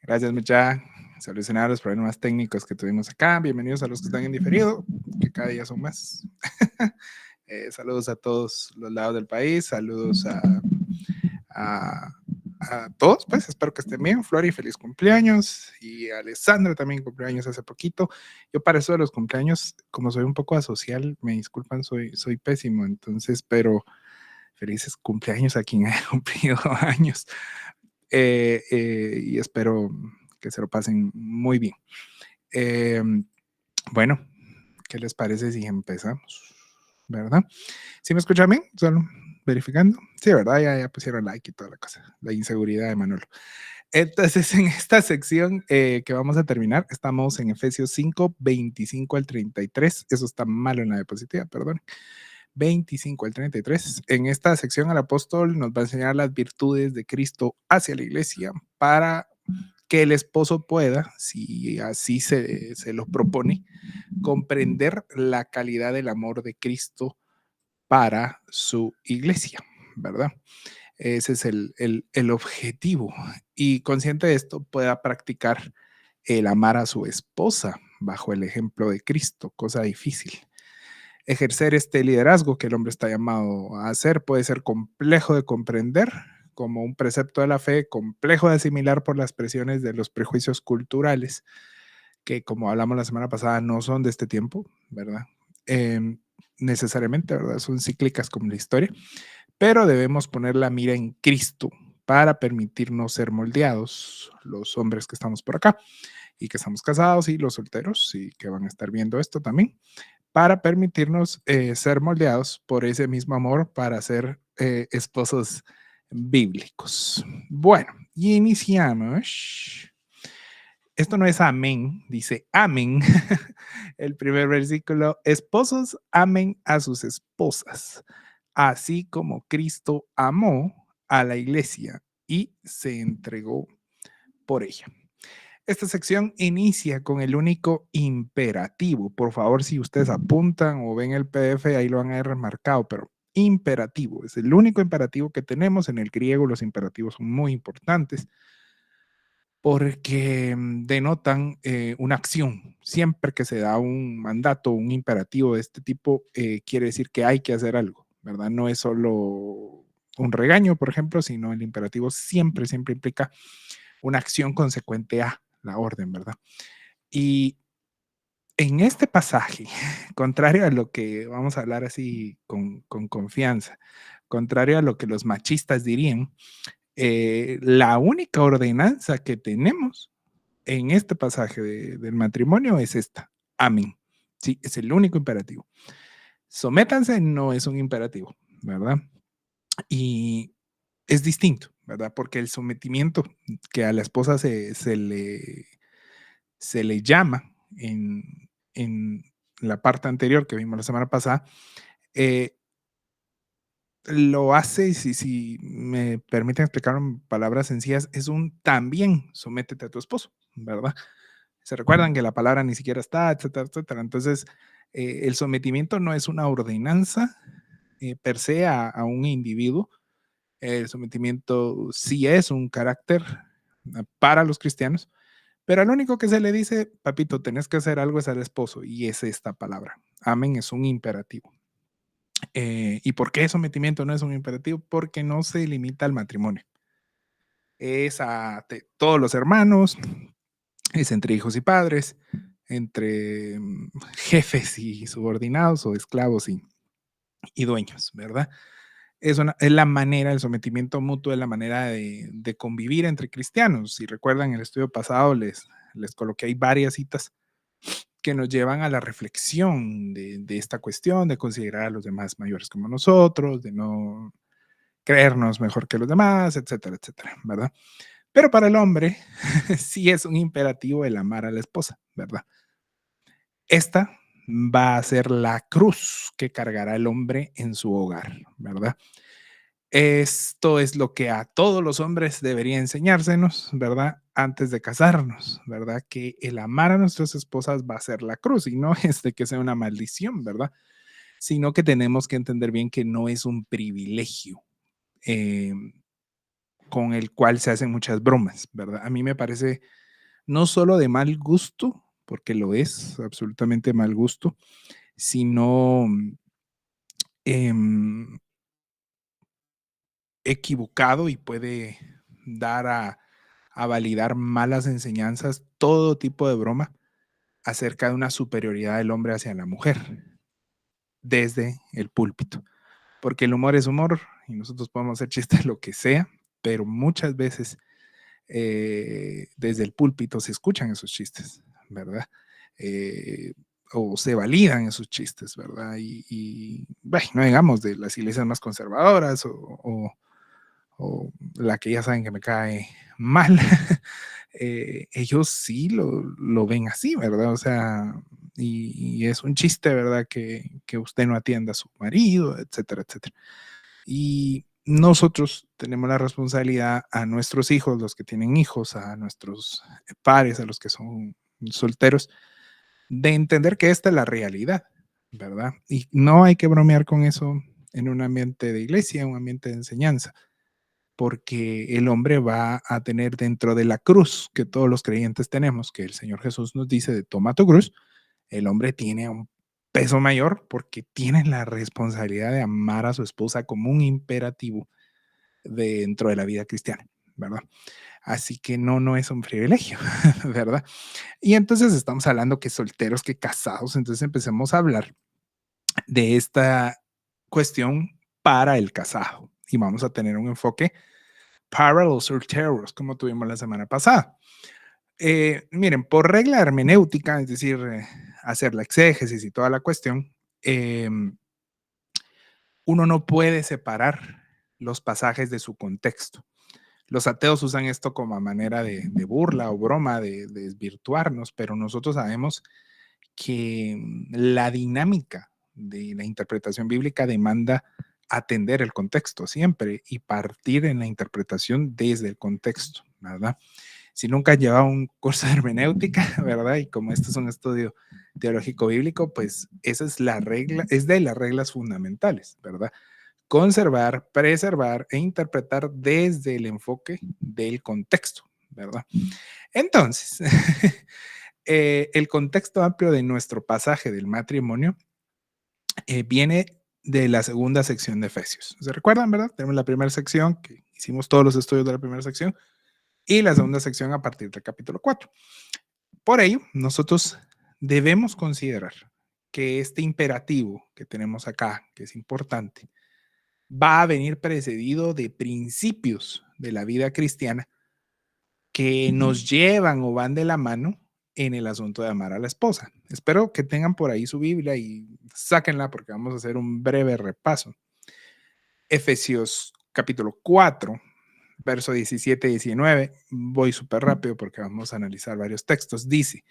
Gracias, Mecha. Solucionar los problemas técnicos que tuvimos acá. Bienvenidos a los que están en diferido, que cada día son más. Saludos a todos los lados del país. Saludos a todos, pues espero que estén bien. Flori, feliz cumpleaños. Y Alessandra también cumpleaños hace poquito. Yo para eso de los cumpleaños, como soy un poco asocial, me disculpan, soy pésimo. Entonces, pero felices cumpleaños a quien haya cumplido años. Y espero que se lo pasen muy bien. Bueno, ¿qué les parece si empezamos? ¿Verdad? ¿Sí me escuchan bien? Solo verificando. Sí, ¿verdad? Ya pusieron like y toda la cosa. La inseguridad de Manolo. Entonces, en esta sección que vamos a terminar, estamos en Efesios 5, 25 al 33. Eso está malo en la diapositiva, perdón. 25 al 33. En esta sección, el apóstol nos va a enseñar las virtudes de Cristo hacia la iglesia para que el esposo pueda, si así se lo propone, comprender la calidad del amor de Cristo para su iglesia, ¿verdad? Ese es el objetivo. Y consciente de esto, pueda practicar el amar a su esposa bajo el ejemplo de Cristo, cosa difícil. Ejercer este liderazgo que el hombre está llamado a hacer puede ser complejo de comprender, como un precepto de la fe, complejo de asimilar por las presiones de los prejuicios culturales, que como hablamos la semana pasada, no son de este tiempo, ¿verdad? Necesariamente, ¿verdad? Son cíclicas como la historia, pero debemos poner la mira en Cristo para permitirnos ser moldeados, los hombres que estamos por acá y que estamos casados y los solteros y que van a estar viendo esto también, para permitirnos ser moldeados por ese mismo amor para ser esposos bíblicos. Bueno, y iniciamos. Esto no es amén, dice amén. El primer versículo, esposos amen a sus esposas, así como Cristo amó a la iglesia y se entregó por ella. Esta sección inicia con el único imperativo. Por favor, si ustedes apuntan o ven el PDF, ahí lo van a ver remarcado, pero imperativo. Es el único imperativo que tenemos. En el griego los imperativos son muy importantes porque denotan una acción. Siempre que se da un mandato, un imperativo de este tipo, quiere decir que hay que hacer algo, ¿verdad? No es solo un regaño, por ejemplo, sino el imperativo siempre implica una acción consecuente a la orden, ¿verdad? Y en este pasaje, contrario a lo que vamos a hablar así con confianza, contrario a lo que los machistas dirían, la única ordenanza que tenemos en este pasaje del matrimonio es esta. Amén. Sí, es el único imperativo. Sométanse no es un imperativo, ¿verdad? Y es distinto, ¿verdad? Porque el sometimiento que a la esposa se le llama en la parte anterior que vimos la semana pasada, lo hace, si me permiten explicar en palabras sencillas, es un también sométete a tu esposo, ¿verdad? Se recuerdan que la palabra ni siquiera está, etcétera, etcétera. Entonces, el sometimiento no es una ordenanza per se a un individuo. El sometimiento sí es un carácter para los cristianos, pero al único que se le dice, papito, tenés que hacer algo es al esposo, y es esta palabra. Amén es un imperativo. ¿Y por qué sometimiento no es un imperativo? Porque no se limita al matrimonio. Es a todos los hermanos, es entre hijos y padres, entre jefes y subordinados o esclavos y dueños, ¿verdad? Es la manera, el sometimiento mutuo es la manera de convivir entre cristianos. Si recuerdan el estudio pasado, les coloqué ahí varias citas que nos llevan a la reflexión de esta cuestión, de considerar a los demás mayores como nosotros, de no creernos mejor que los demás, etcétera, etcétera, ¿verdad? Pero para el hombre sí es un imperativo el amar a la esposa, ¿verdad? Esta va a ser la cruz que cargará el hombre en su hogar, ¿verdad? Esto es lo que a todos los hombres debería enseñársenos, ¿verdad? Antes de casarnos, ¿verdad? Que el amar a nuestras esposas va a ser la cruz y no es de que sea una maldición, ¿verdad? Sino que tenemos que entender bien que no es un privilegio. con el cual se hacen muchas bromas, ¿verdad? A mí me parece no solo de mal gusto, porque lo es absolutamente mal gusto, sino em, equivocado y puede dar a validar malas enseñanzas, todo tipo de broma acerca de una superioridad del hombre hacia la mujer desde el púlpito. Porque el humor es humor y nosotros podemos hacer chistes lo que sea, pero muchas veces desde el púlpito se escuchan esos chistes, ¿verdad? Eh, o se validan esos chistes, ¿verdad? Bueno, no digamos de las iglesias más conservadoras o la que ya saben que me cae mal, ellos sí lo ven así, ¿verdad? O sea, y es un chiste, ¿verdad? Que usted no atienda a su marido, etcétera, etcétera. Y nosotros tenemos la responsabilidad a nuestros hijos, los que tienen hijos, a nuestros pares, a los que son solteros, de entender que esta es la realidad, ¿verdad? Y no hay que bromear con eso en un ambiente de iglesia, un ambiente de enseñanza, porque el hombre va a tener dentro de la cruz que todos los creyentes tenemos, que el Señor Jesús nos dice de toma tu cruz, el hombre tiene un peso mayor porque tiene la responsabilidad de amar a su esposa como un imperativo dentro de la vida cristiana, ¿verdad? Así que no es un privilegio, ¿verdad? Y entonces estamos hablando que solteros, que casados, entonces empecemos a hablar de esta cuestión para el casado y vamos a tener un enfoque para los solteros, como tuvimos la semana pasada. Miren, por regla hermenéutica, es decir, hacer la exégesis y toda la cuestión, eh, uno no puede separar los pasajes de su contexto. Los ateos usan esto como manera de burla o broma, de desvirtuarnos, pero nosotros sabemos que la dinámica de la interpretación bíblica demanda atender el contexto siempre y partir en la interpretación desde el contexto, ¿verdad? Si nunca has llevado un curso de hermenéutica, ¿verdad? Y como esto es un estudio teológico bíblico, pues esa es la regla, es de las reglas fundamentales, ¿verdad? Conservar, preservar e interpretar desde el enfoque del contexto, ¿verdad? Entonces, el contexto amplio de nuestro pasaje del matrimonio viene de la segunda sección de Efesios. ¿Se recuerdan, verdad? Tenemos la primera sección, que hicimos todos los estudios de la primera sección, y la segunda sección a partir del capítulo 4. Por ello, nosotros debemos considerar que este imperativo que tenemos acá, que es importante, va a venir precedido de principios de la vida cristiana que nos llevan o van de la mano en el asunto de amar a la esposa. Espero que tengan por ahí su Biblia y sáquenla porque vamos a hacer un breve repaso. Efesios capítulo 4, verso 17 y 19. Voy súper rápido porque vamos a analizar varios textos. Dice,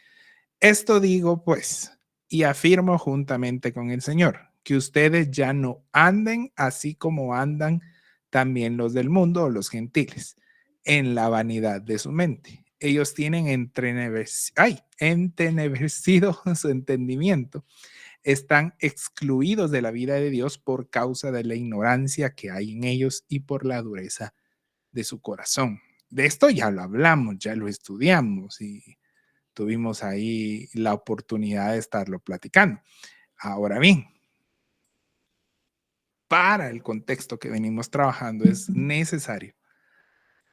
esto digo pues, y afirmo juntamente con el Señor, que ustedes ya no anden así como andan también los del mundo o los gentiles, en la vanidad de su mente. Ellos tienen entenebrecido su entendimiento, están excluidos de la vida de Dios por causa de la ignorancia que hay en ellos y por la dureza de su corazón. De esto ya lo hablamos, ya lo estudiamos y tuvimos ahí la oportunidad de estarlo platicando. Ahora bien, para el contexto que venimos trabajando es necesario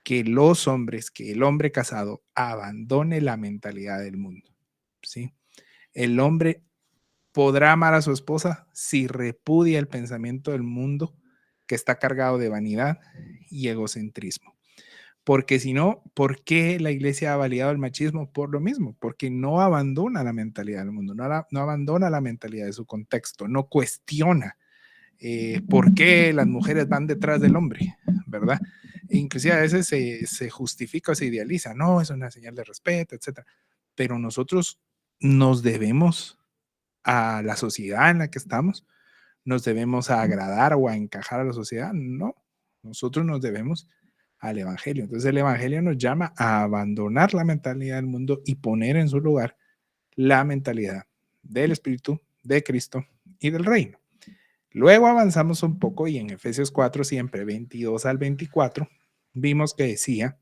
que los hombres, que el hombre casado abandone la mentalidad del mundo, ¿sí? El hombre podrá amar a su esposa si repudia el pensamiento del mundo que está cargado de vanidad y egocentrismo. Porque si no, ¿por qué la iglesia ha validado el machismo? Por lo mismo, porque no abandona la mentalidad del mundo, no abandona la mentalidad de su contexto, no cuestiona por qué las mujeres van detrás del hombre, ¿verdad? E inclusive a veces se justifica o se idealiza, no, es una señal de respeto, etcétera. Pero nosotros nos debemos a la sociedad en la que estamos, nos debemos a agradar o a encajar a la sociedad, no, nosotros nos debemos al Evangelio. Entonces el Evangelio nos llama a abandonar la mentalidad del mundo y poner en su lugar la mentalidad del Espíritu, de Cristo y del reino. Luego avanzamos un poco y en Efesios 4, siempre 22 al 24, vimos que decía,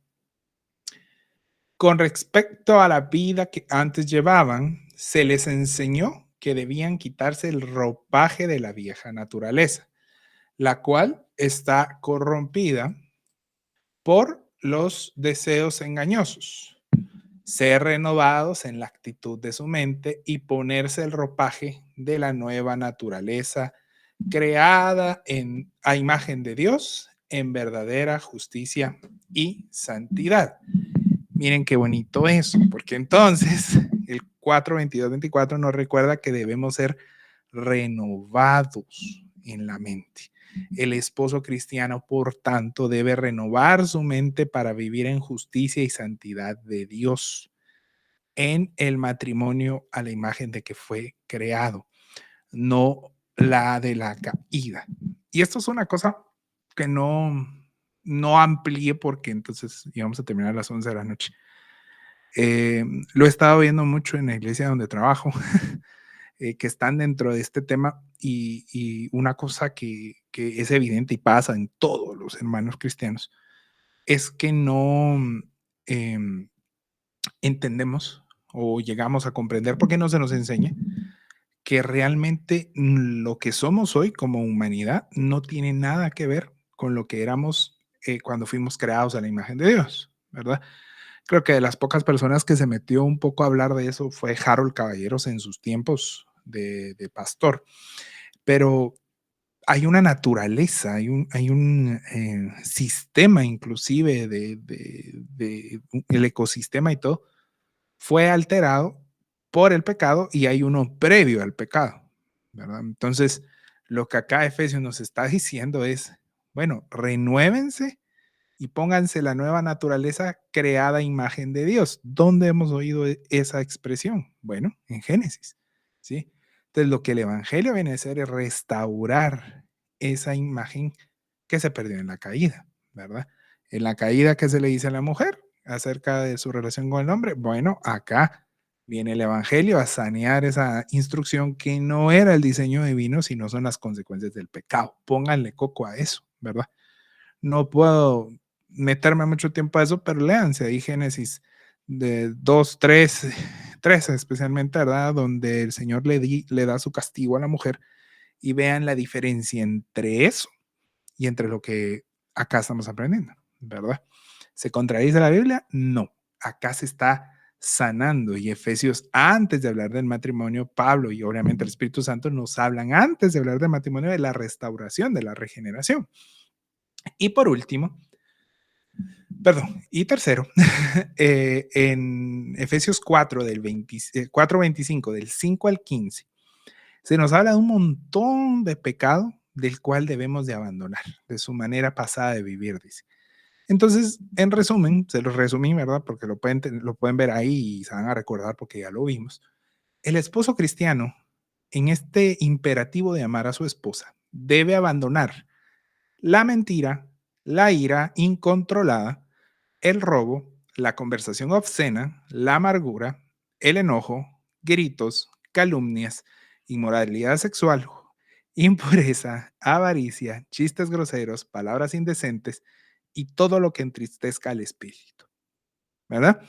con respecto a la vida que antes llevaban, se les enseñó que debían quitarse el ropaje de la vieja naturaleza, la cual está corrompida por los deseos engañosos, ser renovados en la actitud de su mente y ponerse el ropaje de la nueva naturaleza creada a imagen de Dios en verdadera justicia y santidad. Miren qué bonito eso, porque entonces el 4:22-24 nos recuerda que debemos ser renovados en la mente. El esposo cristiano, por tanto, debe renovar su mente para vivir en justicia y santidad de Dios en el matrimonio a la imagen de que fue creado, no la de la caída. Y esto es una cosa que no amplíe porque entonces íbamos a terminar a las 11 de la noche. Lo he estado viendo mucho en la iglesia donde trabajo, que están dentro de este tema y una cosa que es evidente y pasa en todos los hermanos cristianos es que no em, entendemos o llegamos a comprender porque no se nos enseña que realmente lo que somos hoy como humanidad no tiene nada que ver con lo que éramos cuando fuimos creados a la imagen de Dios, ¿verdad? Creo que de las pocas personas que se metió un poco a hablar de eso fue Harold Caballeros en sus tiempos de pastor, pero hay una naturaleza, hay un sistema inclusive el ecosistema y todo, fue alterado por el pecado y hay uno previo al pecado, ¿verdad? Entonces, lo que acá Efesios nos está diciendo es, bueno, renuévense y pónganse la nueva naturaleza creada a imagen de Dios. ¿Dónde hemos oído esa expresión? Bueno, en Génesis, ¿sí? Entonces, lo que el Evangelio viene a hacer es restaurar esa imagen que se perdió en la caída, ¿verdad? En la caída, ¿qué se le dice a la mujer acerca de su relación con el hombre? Bueno, acá viene el Evangelio a sanear esa instrucción que no era el diseño divino, sino son las consecuencias del pecado. Pónganle coco a eso, ¿verdad? No puedo meterme mucho tiempo a eso, pero léanse ahí Génesis de 2, 3, 13 especialmente, ¿verdad? Donde el Señor le da su castigo a la mujer y vean la diferencia entre eso y entre lo que acá estamos aprendiendo, ¿verdad? ¿Se contradice la Biblia? No. Acá se está sanando y Efesios, antes de hablar del matrimonio, Pablo y obviamente el Espíritu Santo nos hablan antes de hablar del matrimonio de la restauración, de la regeneración. Y por último, perdón, y tercero, en Efesios 4, 4:25, del 5 al 15, se nos habla de un montón de pecado del cual debemos de abandonar, de su manera pasada de vivir, dice. Entonces, en resumen, se los resumí, ¿verdad? Porque lo pueden ver ahí y se van a recordar porque ya lo vimos. El esposo cristiano, en este imperativo de amar a su esposa, debe abandonar la mentira, la ira incontrolada, el robo, la conversación obscena, la amargura, el enojo, gritos, calumnias, inmoralidad sexual, impureza, avaricia, chistes groseros, palabras indecentes y todo lo que entristezca al espíritu, ¿verdad?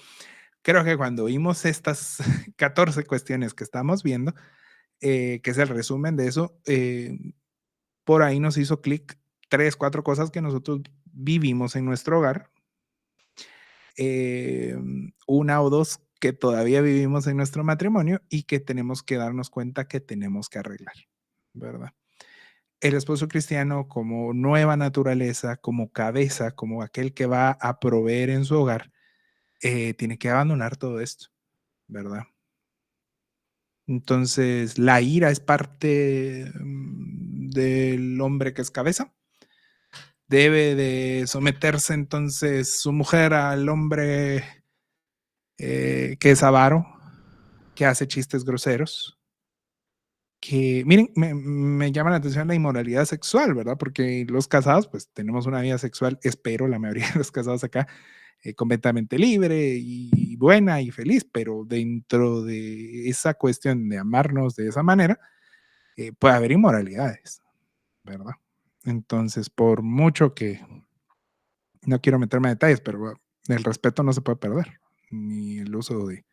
Creo que cuando vimos estas 14 cuestiones que estamos viendo, que es el resumen de eso, por ahí nos hizo clic 3, 4 cosas que nosotros vivimos en nuestro hogar, una o dos que todavía vivimos en nuestro matrimonio y que tenemos que darnos cuenta que tenemos que arreglar, ¿verdad? El esposo cristiano como nueva naturaleza, como cabeza, como aquel que va a proveer en su hogar, tiene que abandonar todo esto, ¿verdad? Entonces, la ira es parte del hombre que es cabeza. Debe de someterse entonces su mujer al hombre que es avaro, que hace chistes groseros, que, miren, me llama la atención la inmoralidad sexual, ¿verdad? Porque los casados, pues tenemos una vida sexual, espero, la mayoría de los casados acá, completamente libre y buena y feliz, pero dentro de esa cuestión de amarnos de esa manera, puede haber inmoralidades, ¿verdad? Entonces, por mucho que No quiero meterme en detalles, pero el respeto no se puede perder, ni el uso de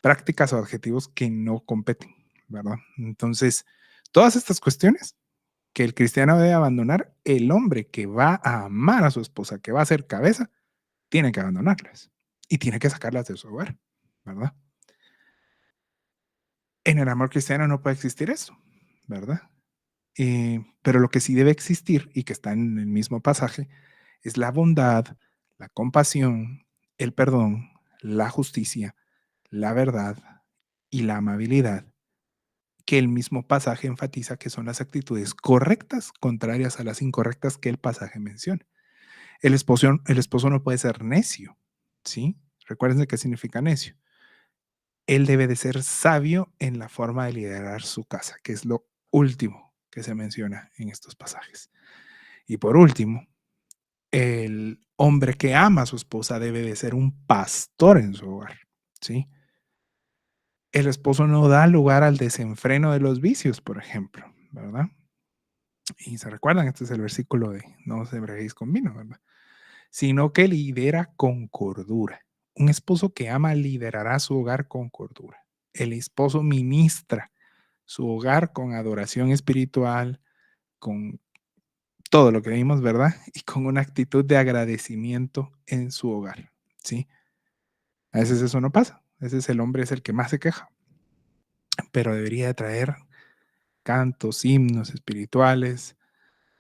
prácticas o adjetivos que no competen, ¿verdad? Entonces, todas estas cuestiones que el cristiano debe abandonar, el hombre que va a amar a su esposa, que va a ser cabeza, tiene que abandonarlas y tiene que sacarlas de su hogar, ¿verdad? En el amor cristiano no puede existir eso, ¿verdad? Pero lo que sí debe existir y que está en el mismo pasaje es la bondad, la compasión, el perdón, la justicia, la verdad y la amabilidad, que el mismo pasaje enfatiza que son las actitudes correctas contrarias a las incorrectas que el pasaje menciona. El esposo no puede ser necio, ¿sí? Recuerden qué significa necio. Él debe de ser sabio en la forma de liderar su casa, que es lo último que se menciona en estos pasajes. Y por último, el hombre que ama a su esposa debe de ser un pastor en su hogar, ¿sí? El esposo no da lugar al desenfreno de los vicios, por ejemplo, ¿verdad? Y se recuerdan, este es el versículo de no os embriaguéis con vino, ¿verdad? Sino que lidera con cordura. Un esposo que ama liderará su hogar con cordura. El esposo ministra su hogar con adoración espiritual, con todo lo que vimos, ¿verdad? Y con una actitud de agradecimiento en su hogar, ¿sí? A veces eso no pasa. A veces el hombre es el que más se queja, pero debería de traer cantos, himnos espirituales,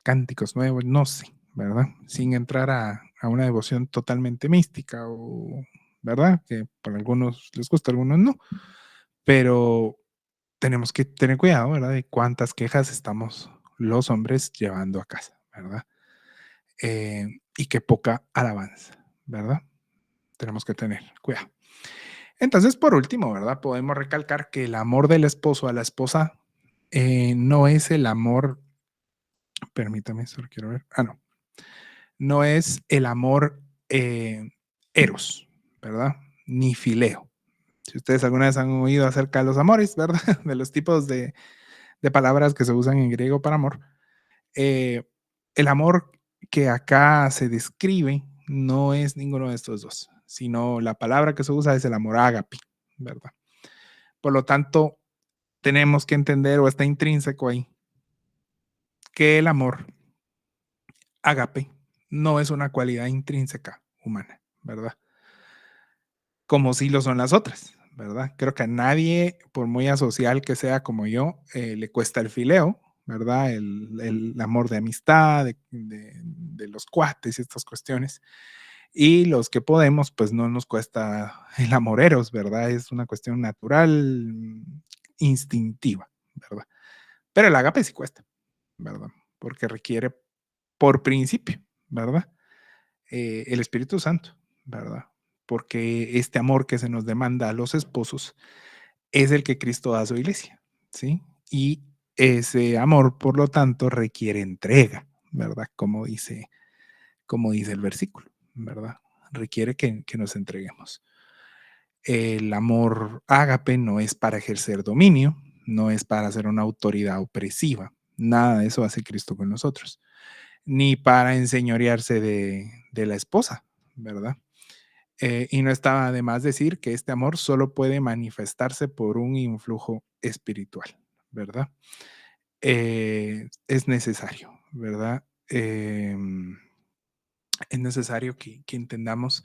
cánticos nuevos, no sé, ¿verdad? Sin entrar a una devoción totalmente mística o, ¿verdad? Que para algunos les gusta, a algunos no, pero tenemos que tener cuidado, ¿verdad? De cuántas quejas estamos los hombres llevando a casa, ¿verdad? Y qué poca alabanza, ¿verdad? Tenemos que tener cuidado. Entonces, por último, ¿verdad? Podemos recalcar que el amor del esposo a la esposa no es el amor, permítame, solo quiero ver, no, no es el amor eros, ¿verdad? Ni fileo. Si ustedes alguna vez han oído acerca de los amores, ¿verdad? De los tipos de palabras que se usan en griego para amor, eh, el amor que acá se describe no es ninguno de estos dos, sino la palabra que se usa es el amor ágape, ¿verdad? Por lo tanto, tenemos que entender, o está intrínseco ahí, que el amor ágape no es una cualidad intrínseca humana, ¿verdad? Como sí lo son las otras, ¿verdad? Creo que a nadie, por muy asocial que sea como yo, le cuesta el fileo, ¿verdad? El amor de amistad, de los cuates y estas cuestiones. Y los que podemos, pues no nos cuesta el amoreros, ¿verdad? Es una cuestión natural, instintiva, ¿verdad? Pero el agape sí cuesta, ¿verdad? Porque requiere por principio, ¿verdad? El Espíritu Santo, ¿verdad? Porque este amor que se nos demanda a los esposos es el que Cristo da a su iglesia, ¿sí? Y ese amor, por lo tanto, requiere entrega, ¿verdad? Como dice el versículo, ¿verdad? Requiere que nos entreguemos. El amor ágape no es para ejercer dominio, no es para ser una autoridad opresiva, nada de eso hace Cristo con nosotros, ni para enseñorearse de la esposa, ¿verdad? Y no está de más decir que este amor solo puede manifestarse por un influjo espiritual, ¿verdad? Es necesario, ¿verdad? Es necesario que entendamos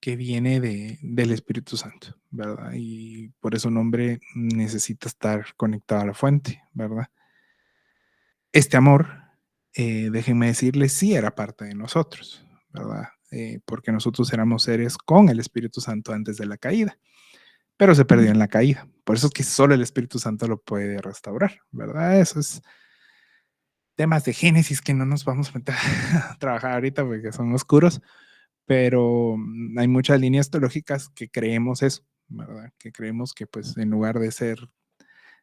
que viene del Espíritu Santo, ¿verdad? Y por eso un hombre necesita estar conectado a la fuente, ¿verdad? Este amor, déjenme decirles, sí era parte de nosotros, ¿verdad? Porque nosotros éramos seres con el Espíritu Santo antes de la caída, pero se perdió en la caída. Por eso es que solo el Espíritu Santo lo puede restaurar, ¿verdad? Eso es temas de Génesis que no nos vamos a meter a trabajar ahorita porque son oscuros, pero hay muchas líneas teológicas que creemos eso, ¿verdad? Que creemos que pues en lugar de ser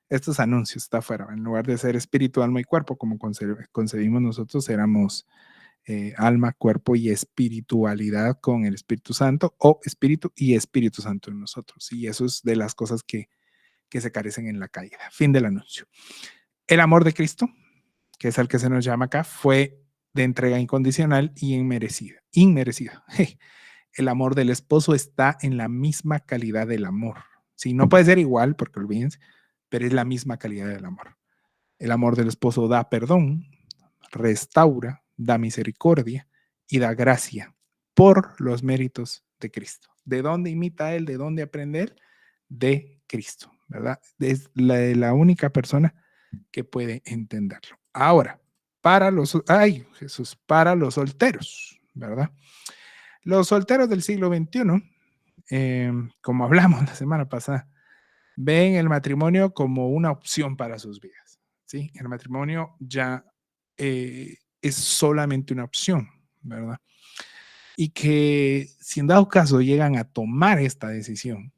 estos anuncios, está afuera, en lugar de ser espíritu, alma y cuerpo, como concebimos nosotros, éramos alma, cuerpo y espiritualidad con el Espíritu Santo, o espíritu y Espíritu Santo en nosotros. Y eso es de las cosas que se carecen en la caída. Fin del anuncio. El amor de Cristo, que es el que se nos llama acá, fue de entrega incondicional y inmerecida. Inmerecido. El amor del esposo está en la misma calidad del amor. Sí, no puede ser igual, porque olvídense, pero es la misma calidad del amor. El amor del esposo da perdón, restaura, da misericordia y da gracia por los méritos de Cristo. ¿De dónde imita él? ¿De dónde aprende él? De Cristo, ¿verdad? Es la única persona que puede entenderlo. Ahora, ay, Jesús, para los solteros, ¿verdad? Los solteros del siglo XXI, como hablamos la semana pasada, ven el matrimonio como una opción para sus vidas. ¿Sí? El matrimonio ya es solamente una opción, ¿verdad? Y que si en dado caso llegan a tomar esta decisión,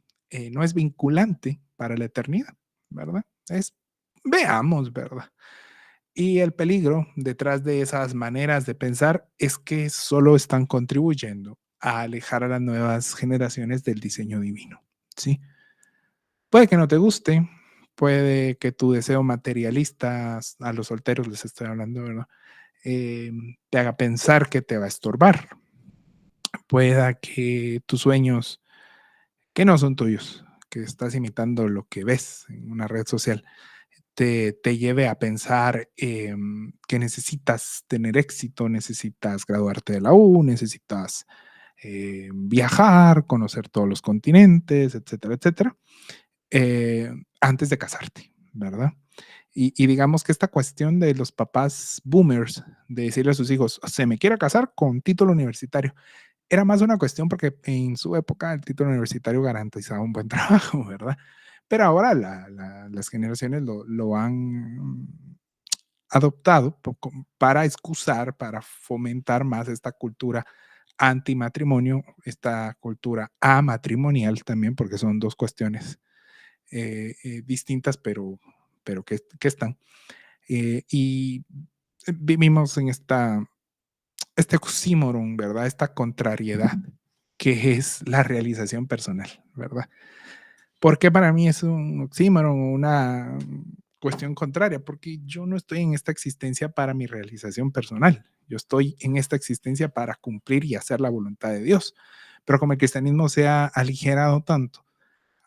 no es vinculante para la eternidad, ¿verdad? Es, veamos, ¿verdad? Y el peligro detrás de esas maneras de pensar es que solo están contribuyendo a alejar a las nuevas generaciones del diseño divino, ¿sí? Puede que no te guste, puede que tu deseo materialista, a los solteros les estoy hablando, ¿verdad? Te haga pensar que te va a estorbar. Pueda que tus sueños, que no son tuyos, que estás imitando lo que ves en una red social, te lleve a pensar que necesitas tener éxito, necesitas graduarte de la U, necesitas viajar, conocer todos los continentes, etcétera, etcétera, antes de casarte, ¿verdad? Y digamos que esta cuestión de los papás boomers, de decirle a sus hijos, se me quiere casar con título universitario, era más una cuestión porque en su época el título universitario garantizaba un buen trabajo, ¿verdad? Pero ahora las generaciones lo han adoptado para excusar, para fomentar más esta cultura antimatrimonio, esta cultura amatrimonial también, porque son dos cuestiones distintas, pero que están. Y vivimos en este oxímoron, ¿verdad? Esta contrariedad que es la realización personal, ¿verdad? Porque para mí es un oxímoron, una cuestión contraria, porque yo no estoy en esta existencia para mi realización personal, yo estoy en esta existencia para cumplir y hacer la voluntad de Dios. Pero como el cristianismo se ha aligerado tanto,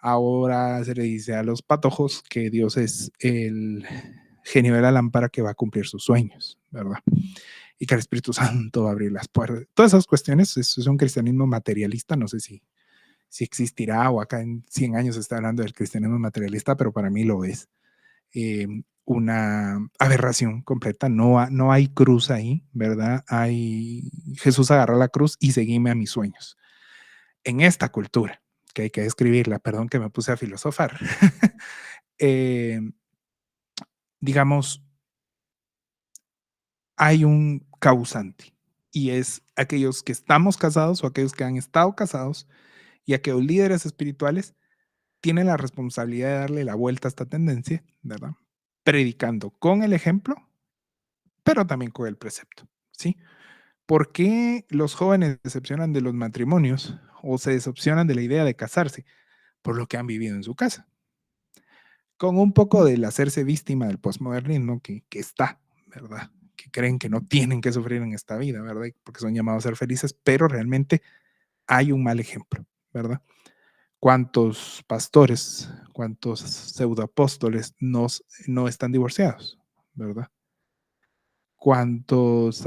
ahora se le dice a los patojos que Dios es el genio de la lámpara que va a cumplir sus sueños, ¿verdad? Y que el Espíritu Santo va a abrir las puertas. Todas esas cuestiones, eso es un cristianismo materialista, no sé si existirá o acá en 100 años se está hablando del cristianismo materialista, pero para mí lo es. Una aberración completa, no hay cruz ahí, ¿verdad? Jesús agarró la cruz y seguime a mis sueños. En esta cultura, que hay que describirla, perdón que me puse a filosofar, eh, digamos, hay un causante y es aquellos que estamos casados o aquellos que han estado casados y aquellos líderes espirituales tienen la responsabilidad de darle la vuelta a esta tendencia, ¿verdad? Predicando con el ejemplo, pero también con el precepto, ¿sí? ¿Por qué los jóvenes decepcionan de los matrimonios o se decepcionan de la idea de casarse? Por lo que han vivido en su casa. Con un poco del hacerse víctima del posmodernismo que está, ¿verdad? Que creen que no tienen que sufrir en esta vida, ¿verdad? Porque son llamados a ser felices, pero realmente hay un mal ejemplo, ¿verdad? ¿Cuántos pastores, cuántos pseudoapóstoles no están divorciados, ¿verdad? ¿Cuántos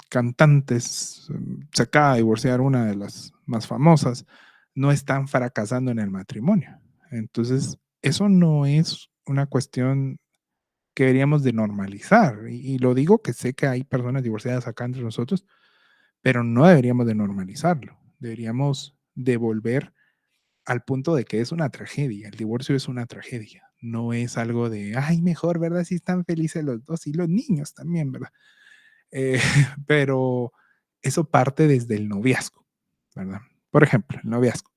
cantantes, se acaba de divorciar una de las más famosas, no están fracasando en el matrimonio? Entonces, eso no es una cuestión que deberíamos de normalizar. Y lo digo que sé que hay personas divorciadas acá entre nosotros, pero no deberíamos de normalizarlo. Deberíamos devolver al punto de que es una tragedia. El divorcio es una tragedia. No es algo de, ay, mejor, ¿verdad? Si están felices los dos y los niños también, ¿verdad? Eh, pero eso parte desde el noviazgo, ¿verdad? Por ejemplo, el noviazgo.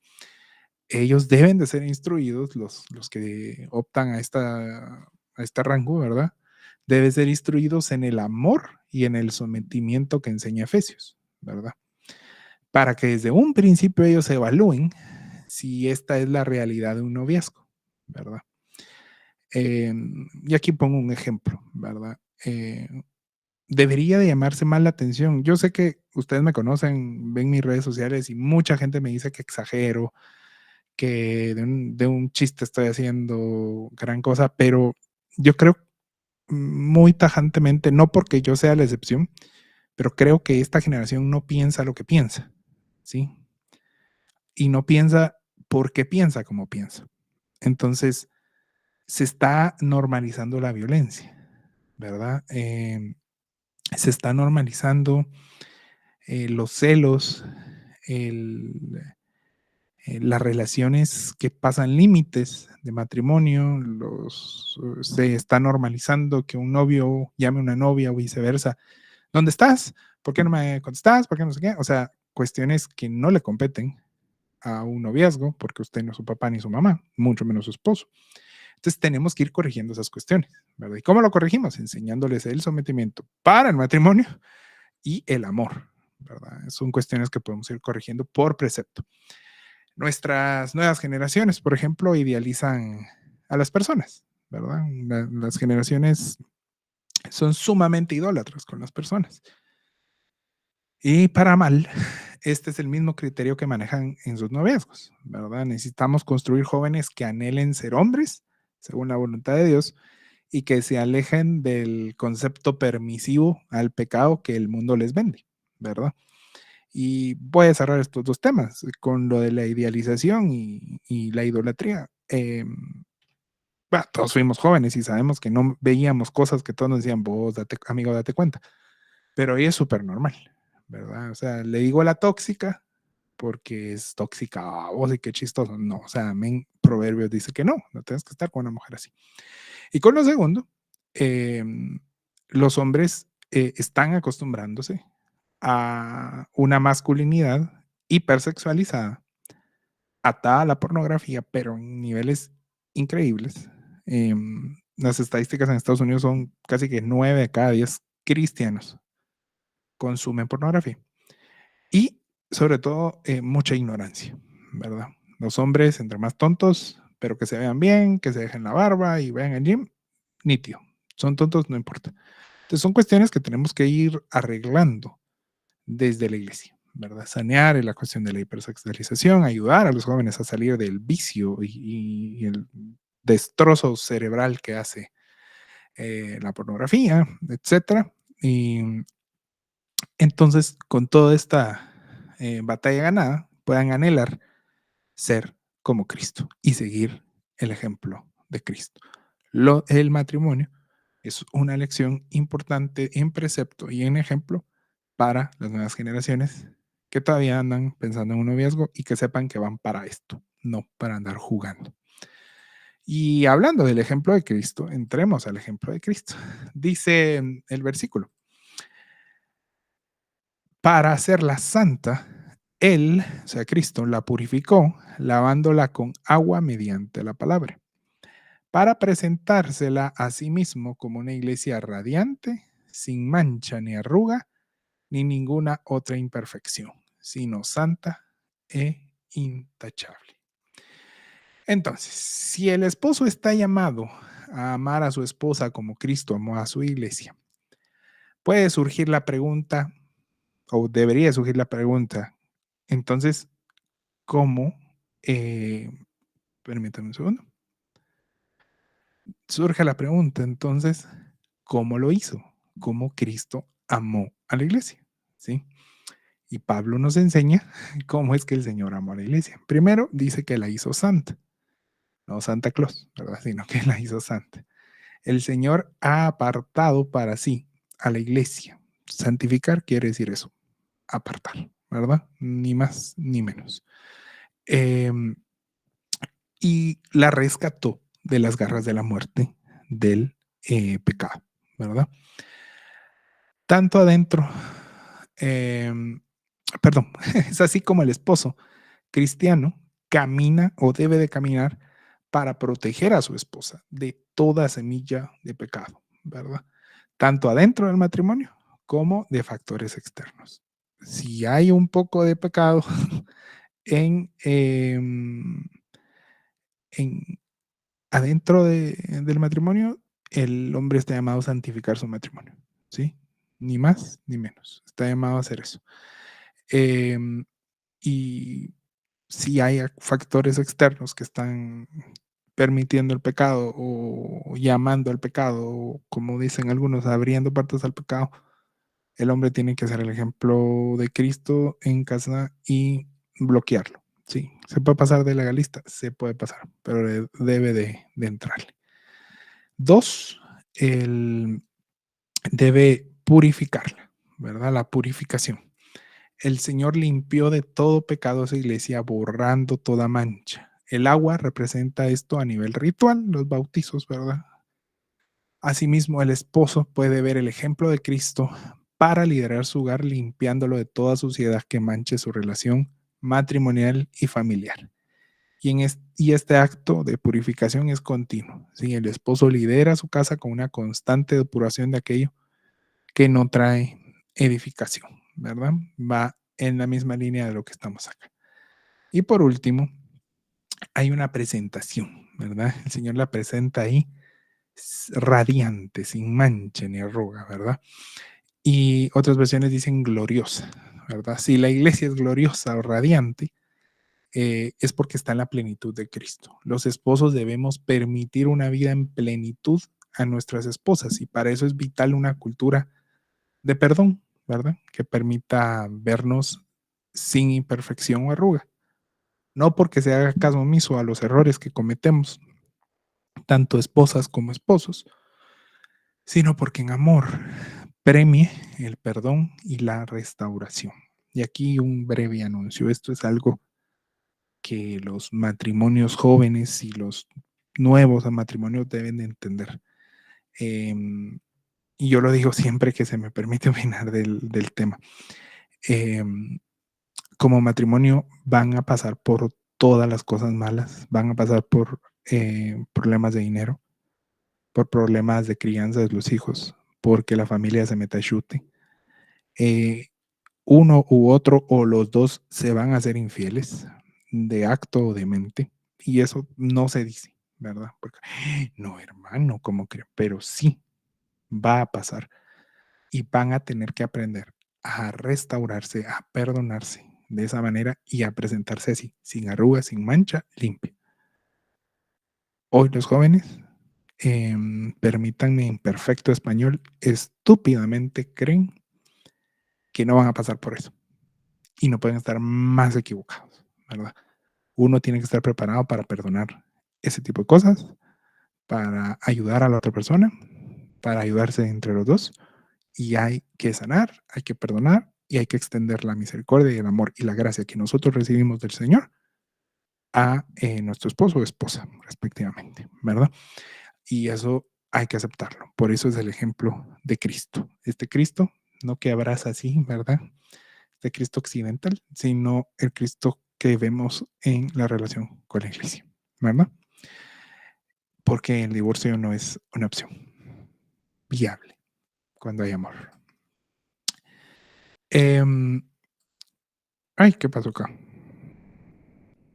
Ellos deben de ser instruidos, los que optan a este rango, ¿verdad? Deben ser instruidos en el amor y en el sometimiento que enseña Efesios, ¿verdad? Para que desde un principio ellos evalúen si esta es la realidad de un noviazgo, ¿verdad? Y aquí pongo un ejemplo, ¿verdad? debería de llamarse más la atención. Yo sé que ustedes me conocen, ven mis redes sociales y mucha gente me dice que exagero, que de un chiste estoy haciendo gran cosa, pero yo creo muy tajantemente, no porque yo sea la excepción, pero creo que esta generación no piensa lo que piensa, ¿sí? Y no piensa porque piensa como piensa. Entonces, se está normalizando la violencia, ¿verdad? Se está normalizando los celos, el, las relaciones que pasan límites de matrimonio, se está normalizando que un novio llame a una novia o viceversa. ¿Dónde estás? ¿Por qué no me contestas? ¿Por qué no sé qué? O sea, cuestiones que no le competen a un noviazgo, porque usted no es su papá ni su mamá, mucho menos su esposo. Entonces tenemos que ir corrigiendo esas cuestiones, ¿verdad? ¿Y cómo lo corregimos? Enseñándoles el sometimiento para el matrimonio y el amor, ¿verdad? Son cuestiones que podemos ir corrigiendo por precepto. Nuestras nuevas generaciones, por ejemplo, idealizan a las personas, ¿verdad? Las generaciones son sumamente idólatras con las personas. Y para mal, este es el mismo criterio que manejan en sus noviazgos, ¿verdad? Necesitamos construir jóvenes que anhelen ser hombres, según la voluntad de Dios, y que se alejen del concepto permisivo al pecado que el mundo les vende, ¿verdad? Y voy a cerrar estos dos temas con lo de la idealización y la idolatría. Bueno, todos fuimos jóvenes y sabemos que no veíamos cosas que todos nos decían, vos, date, amigo, date cuenta. Pero hoy es súper normal, ¿verdad? O sea, le digo la tóxica porque es tóxica, vos y qué chistoso. No, o sea, en Proverbios dice que no, no tienes que estar con una mujer así. Y con lo segundo, eh, los hombres están acostumbrándose a una masculinidad hipersexualizada, atada a la pornografía, pero en niveles increíbles. Las estadísticas en Estados Unidos son casi que 9 de cada 10 cristianos consumen pornografía. Y sobre todo, mucha ignorancia, ¿verdad? Los hombres, entre más tontos, pero que se vean bien, que se dejen la barba y vean el gym, nítido. Son tontos, no importa. Entonces son cuestiones que tenemos que ir arreglando desde la iglesia, ¿verdad? Sanear en la cuestión de la hipersexualización, ayudar a los jóvenes a salir del vicio y el destrozo cerebral que hace la pornografía, etcétera. Y entonces, con toda esta batalla ganada, puedan anhelar ser como Cristo y seguir el ejemplo de Cristo. El matrimonio es una lección importante en precepto y en ejemplo para las nuevas generaciones que todavía andan pensando en un noviazgo y que sepan que van para esto, no para andar jugando. Y hablando del ejemplo de Cristo, entremos al ejemplo de Cristo. Dice el versículo, para hacerla santa, Él, o sea, Cristo, la purificó lavándola con agua mediante la palabra, para presentársela a sí mismo como una iglesia radiante, sin mancha ni arruga, ni ninguna otra imperfección, sino santa e intachable. Entonces, si el esposo está llamado a amar a su esposa como Cristo amó a su iglesia, puede surgir la pregunta, o debería surgir la pregunta, entonces, ¿cómo? Eh, Permítame un segundo. Surge la pregunta, entonces, ¿cómo lo hizo? ¿Cómo Cristo amó a la iglesia? ¿Sí? Y Pablo nos enseña cómo es que el Señor amó a la iglesia. Primero, dice que la hizo santa, no Santa Claus, ¿verdad? Sino que la hizo santa. El Señor ha apartado para sí a la iglesia. Santificar quiere decir eso, apartar, ¿verdad? Ni más ni menos. Em, y la rescató de las garras de la muerte del pecado, ¿verdad? Tanto adentro, eh, perdón, es así como el esposo cristiano camina o debe de caminar para proteger a su esposa de toda semilla de pecado, ¿verdad? Tanto adentro del matrimonio como de factores externos. Si hay un poco de pecado en, en adentro del matrimonio, el hombre está llamado a santificar su matrimonio, ¿sí? ni más ni menos. Está llamado a hacer eso. Em, y si hay factores externos que están permitiendo el pecado o llamando al pecado, o como dicen algunos, abriendo puertas al pecado, el hombre tiene que ser el ejemplo de Cristo en casa y bloquearlo. Sí, se puede pasar de legalista, se puede pasar, pero debe de entrarle. Dos, él debe purificarla, ¿verdad? La purificación. El Señor limpió de todo pecado esa iglesia, borrando toda mancha. El agua representa esto a nivel ritual, los bautizos, ¿verdad? Asimismo, el esposo puede ver el ejemplo de Cristo para liderar su hogar, limpiándolo de toda suciedad que manche su relación matrimonial y familiar. Y este acto de purificación es continuo. ¿Sí? El esposo lidera su casa con una constante depuración de aquello que no trae edificación, ¿verdad? Va en la misma línea de lo que estamos acá. Y por último, hay una presentación, ¿verdad? El Señor la presenta ahí radiante, sin mancha ni arruga, ¿verdad? Y otras versiones dicen gloriosa, ¿verdad? Si la iglesia es gloriosa o radiante, es porque está en la plenitud de Cristo. Los esposos debemos permitir una vida en plenitud a nuestras esposas y para eso es vital una cultura de perdón, ¿verdad? Que permita vernos sin imperfección o arruga. No porque se haga caso omiso a los errores que cometemos, tanto esposas como esposos, sino porque en amor premie el perdón y la restauración. Y aquí un breve anuncio. Esto es algo que los matrimonios jóvenes y los nuevos matrimonios deben de entender. Y yo lo digo siempre que se me permite opinar del tema. Como matrimonio van a pasar por todas las cosas malas, van a pasar por problemas de dinero, por problemas de crianza de los hijos, porque la familia se meta chute. Uno u otro o los dos se van a ser infieles de acto o de mente y eso no se dice, ¿verdad? Porque no, hermano, ¿cómo creo? Pero sí va a pasar y van a tener que aprender a restaurarse, a perdonarse de esa manera y a presentarse así, sin arrugas, sin mancha, limpio. Hoy los jóvenes, permítanme en perfecto español, estúpidamente creen que no van a pasar por eso y no pueden estar más equivocados, ¿verdad? Uno tiene que estar preparado para perdonar ese tipo de cosas, para ayudar a la otra persona, para ayudarse entre los dos. Y hay que sanar, hay que perdonar y hay que extender la misericordia y el amor y la gracia que nosotros recibimos del Señor a nuestro esposo o esposa, respectivamente, ¿verdad? Y eso hay que aceptarlo. Por eso es el ejemplo de Cristo. Este Cristo, no que abraza así, ¿verdad? Este Cristo occidental, sino el Cristo que vemos en la relación con la iglesia, ¿verdad? Porque el divorcio no es una opción viable cuando hay amor. Ay, ¿qué pasó acá?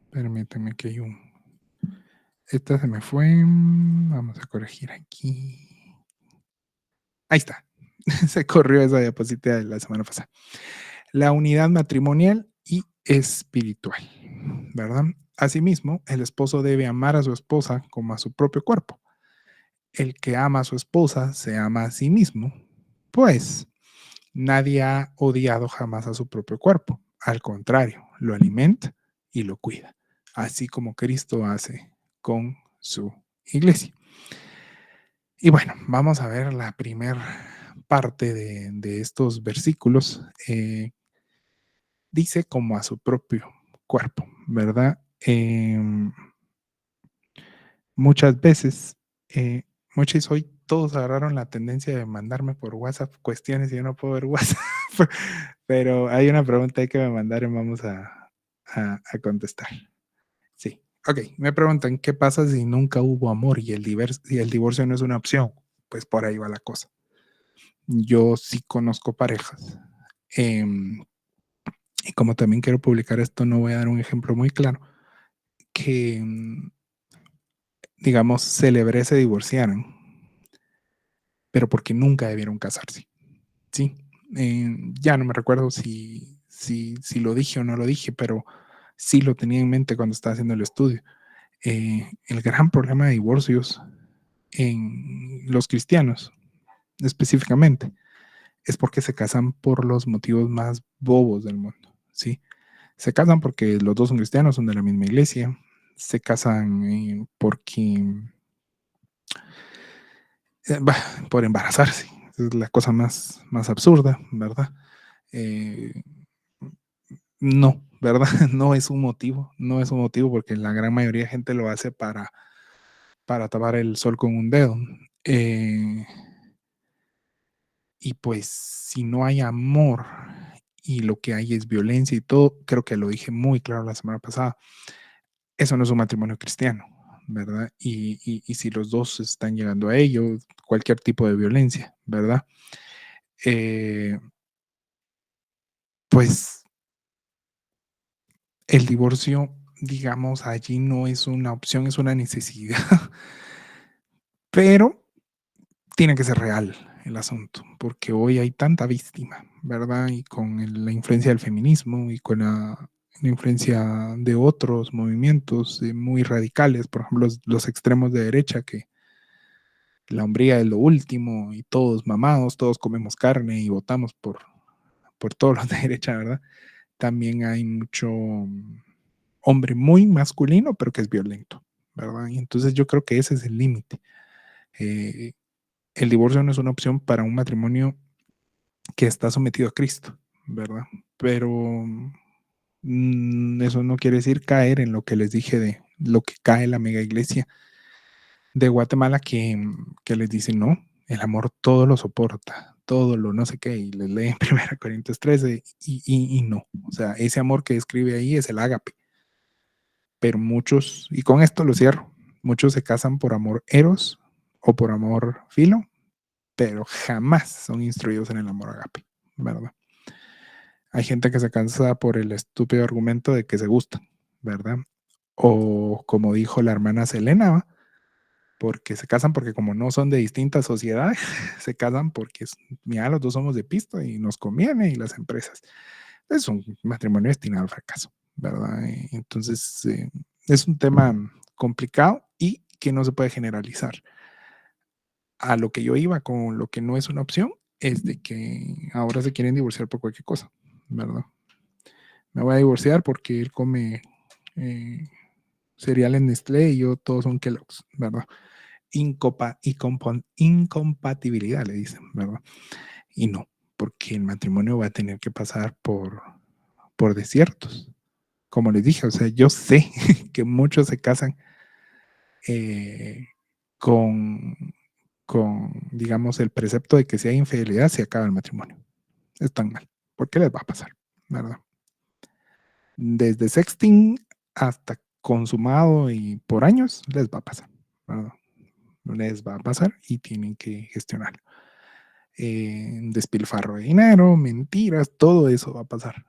Permíteme que hay un... Esta se me fue. Vamos a corregir aquí. Ahí está. Se corrió esa diapositiva de la semana pasada. La unidad matrimonial y espiritual, ¿verdad? Asimismo, el esposo debe amar a su esposa como a su propio cuerpo. El que ama a su esposa se ama a sí mismo, pues nadie ha odiado jamás a su propio cuerpo. Al contrario, lo alimenta y lo cuida, así como Cristo hace con su iglesia. Y bueno, vamos a ver la primera parte de estos versículos. Dice como a su propio cuerpo, ¿verdad? Muchas veces, muchos hoy todos agarraron la tendencia de mandarme por WhatsApp cuestiones y yo no puedo ver WhatsApp, pero hay una pregunta ahí que me mandaron, vamos a contestar. Sí, ok, me preguntan, ¿qué pasa si nunca hubo amor y y el divorcio no es una opción? Pues por ahí va la cosa. Yo sí conozco parejas, em, y como también quiero publicar esto, no voy a dar un ejemplo muy claro, que, digamos, celebré se divorciaron, pero porque nunca debieron casarse. Sí, ya no me recuerdo si lo dije o no lo dije, pero sí lo tenía en mente cuando estaba haciendo el estudio. El gran problema de divorcios en los cristianos, específicamente, es porque se casan por los motivos más bobos del mundo, ¿sí? Se casan porque los dos son cristianos, son de la misma iglesia, se casan porque, por embarazarse, es la cosa más absurda, ¿verdad? Eh, no, ¿verdad? No es un motivo, no es un motivo porque la gran mayoría de gente lo hace para tapar el sol con un dedo. Eh, y pues si no hay amor y lo que hay es violencia y todo, creo que lo dije muy claro la semana pasada, eso no es un matrimonio cristiano, ¿verdad? Y si los dos están llegando a ello, cualquier tipo de violencia, ¿verdad? Eh, pues el divorcio, digamos, allí no es una opción, es una necesidad, pero tiene que ser real el asunto, porque hoy hay tanta víctima, ¿verdad? Y con la influencia del feminismo y con la influencia de otros movimientos muy radicales, por ejemplo, los extremos de derecha, que la hombría es lo último y todos mamados, todos comemos carne y votamos por todos los de derecha, ¿verdad? También hay mucho hombre muy masculino, pero que es violento, ¿verdad? Y entonces yo creo que ese es el límite. Eh, el divorcio no es una opción para un matrimonio que está sometido a Cristo, ¿verdad? Pero eso no quiere decir caer en lo que les dije de lo que cae la mega iglesia de Guatemala que les dice, no, el amor todo lo soporta, todo lo no sé qué, y les leen 1 Corintios 13 y no. O sea, ese amor que escribe ahí es el ágape. Pero muchos, y con esto lo cierro, muchos se casan por amor eros o por amor filo, pero jamás son instruidos en el amor agape, ¿verdad? Hay gente que se cansa por el estúpido argumento de que se gustan, ¿verdad? O como dijo la hermana Selena, porque se casan porque como no son de distintas sociedades, se casan porque, mira, los dos somos de pisto y nos conviene y las empresas. Es un matrimonio destinado al fracaso, ¿verdad? Entonces, es un tema complicado y que no se puede generalizar. A lo que yo iba con lo que no es una opción es de que ahora se quieren divorciar por cualquier cosa, ¿verdad? Me voy a divorciar porque él come eh, cereal en Nestlé y yo todos son Kellogg's, ¿verdad? Incompatibilidad, le dicen, ¿verdad? Y no, porque el matrimonio va a tener que pasar por desiertos. Como les dije, o sea, yo sé que muchos se casan eh, con, digamos, el precepto de que si hay infidelidad se acaba el matrimonio. Están mal. ¿Por qué les va a pasar? ¿Verdad? Desde sexting hasta consumado y por años les va a pasar. ¿Verdad? Les va a pasar y tienen que gestionarlo. Despilfarro de dinero, mentiras, todo eso va a pasar.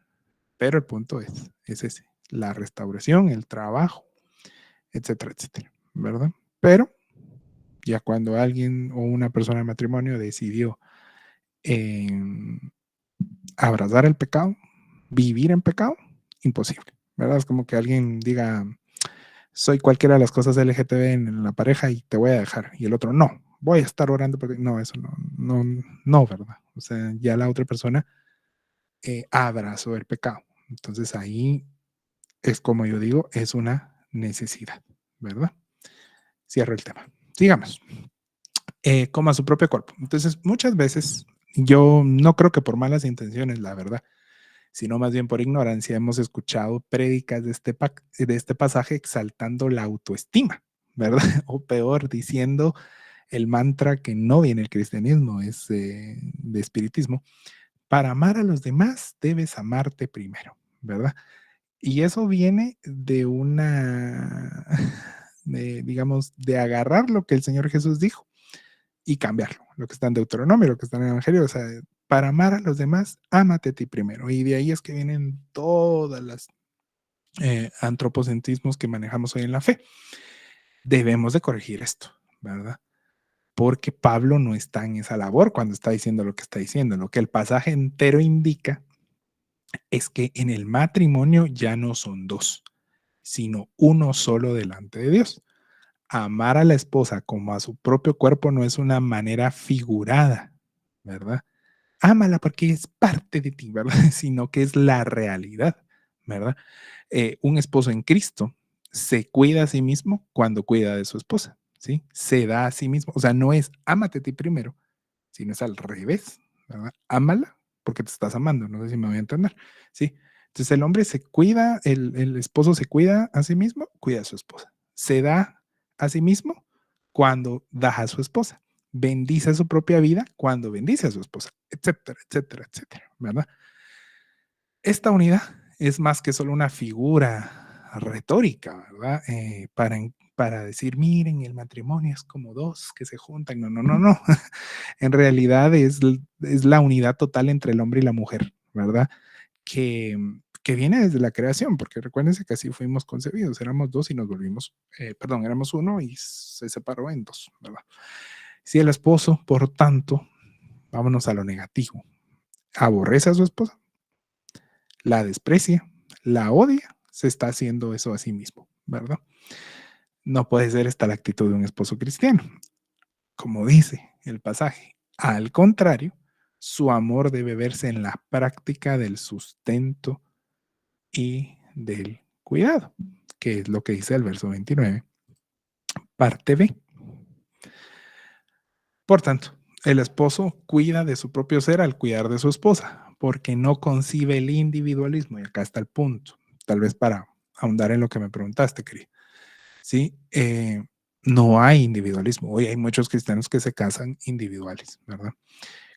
Pero el punto es ese, la restauración, el trabajo, etcétera, etcétera, ¿verdad? Pero ya cuando alguien o una persona de matrimonio decidió eh, abrazar el pecado, vivir en pecado, imposible, ¿verdad? Es como que alguien diga, soy cualquiera de las cosas LGTB en la pareja y te voy a dejar, y el otro, no, voy a estar orando porque no, eso no, ¿verdad? O sea, ya la otra persona abrazó el pecado. Entonces ahí es como yo digo, es una necesidad, ¿verdad? Cierro el tema. Sigamos. Coma su propio cuerpo. Entonces, muchas veces, yo no creo que por malas intenciones, la verdad, sino más bien por ignorancia, hemos escuchado prédicas de este pasaje exaltando la autoestima, ¿verdad? O peor, diciendo el mantra que no viene el cristianismo, es de espiritismo. Para amar a los demás, debes amarte primero, ¿verdad? Y eso viene de una, digamos, de agarrar lo que el Señor Jesús dijo y cambiarlo, lo que está en Deuteronomio, lo que está en el Evangelio, o sea, para amar a los demás, ámate a ti primero. Y de ahí es que vienen todas las antropocentrismos que manejamos hoy en la fe. Debemos de corregir esto, ¿verdad? porque Pablo no está en esa labor cuando está diciendo lo que está diciendo. Lo que el pasaje entero indica es que en el matrimonio ya no son dos, sino uno solo delante de Dios. Amar a la esposa como a su propio cuerpo no es una manera figurada, ¿verdad? Ámala porque es parte de ti, ¿verdad? Sino que es la realidad, ¿verdad? Un esposo en Cristo se cuida a sí mismo cuando cuida de su esposa, ¿sí? Se da a sí mismo. O sea, no es ámate a ti primero, sino es al revés, ¿verdad? Ámala porque te estás amando, no sé si me voy a entender, ¿sí? Entonces el hombre se cuida, el esposo se cuida a sí mismo, cuida a su esposa. Se da a sí mismo cuando da a su esposa. Bendice su propia vida cuando bendice a su esposa, etcétera, etcétera, etcétera, ¿verdad? Esta unidad es más que solo una figura retórica, ¿verdad? Para decir, miren, el matrimonio es como dos que se juntan. No, no, no, no. En realidad es la unidad total entre el hombre y la mujer, ¿verdad? Que, que viene desde la creación, porque recuérdense que así fuimos concebidos, éramos dos y nos volvimos, perdón, éramos uno y se separó en dos, ¿verdad? Si el esposo, por tanto, vámonos a lo negativo, aborrece a su esposa, la desprecia, la odia, se está haciendo eso a sí mismo, ¿verdad? No puede ser esta la actitud de un esposo cristiano. Como dice el pasaje, al contrario, su amor debe verse en la práctica del sustento y del cuidado, que es lo que dice el verso 29, parte B. Por tanto, el esposo cuida de su propio ser al cuidar de su esposa, porque no concibe el individualismo, y acá está el punto, tal vez para ahondar en lo que me preguntaste, Cris. ¿Sí? No hay individualismo. Hoy hay muchos cristianos que se casan individuales, ¿verdad?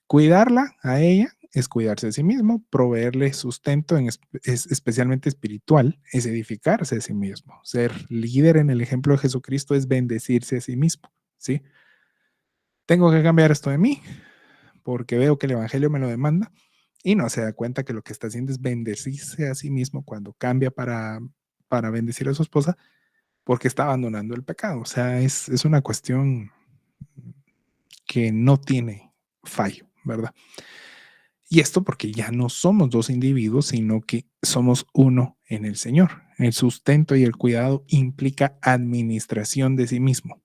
Cuidarla a ella es cuidarse a sí mismo, proveerle sustento, es especialmente espiritual, es edificarse a sí mismo. Ser líder en el ejemplo de Jesucristo es bendecirse a sí mismo, ¿sí? Tengo que cambiar esto de mí porque veo que el Evangelio me lo demanda y no se da cuenta que lo que está haciendo es bendecirse a sí mismo cuando cambia para bendecir a su esposa porque está abandonando el pecado. O sea, es una cuestión que no tiene fallo, ¿verdad? Y esto porque ya no somos dos individuos, sino que somos uno en el Señor. El sustento y el cuidado implica administración de sí mismo.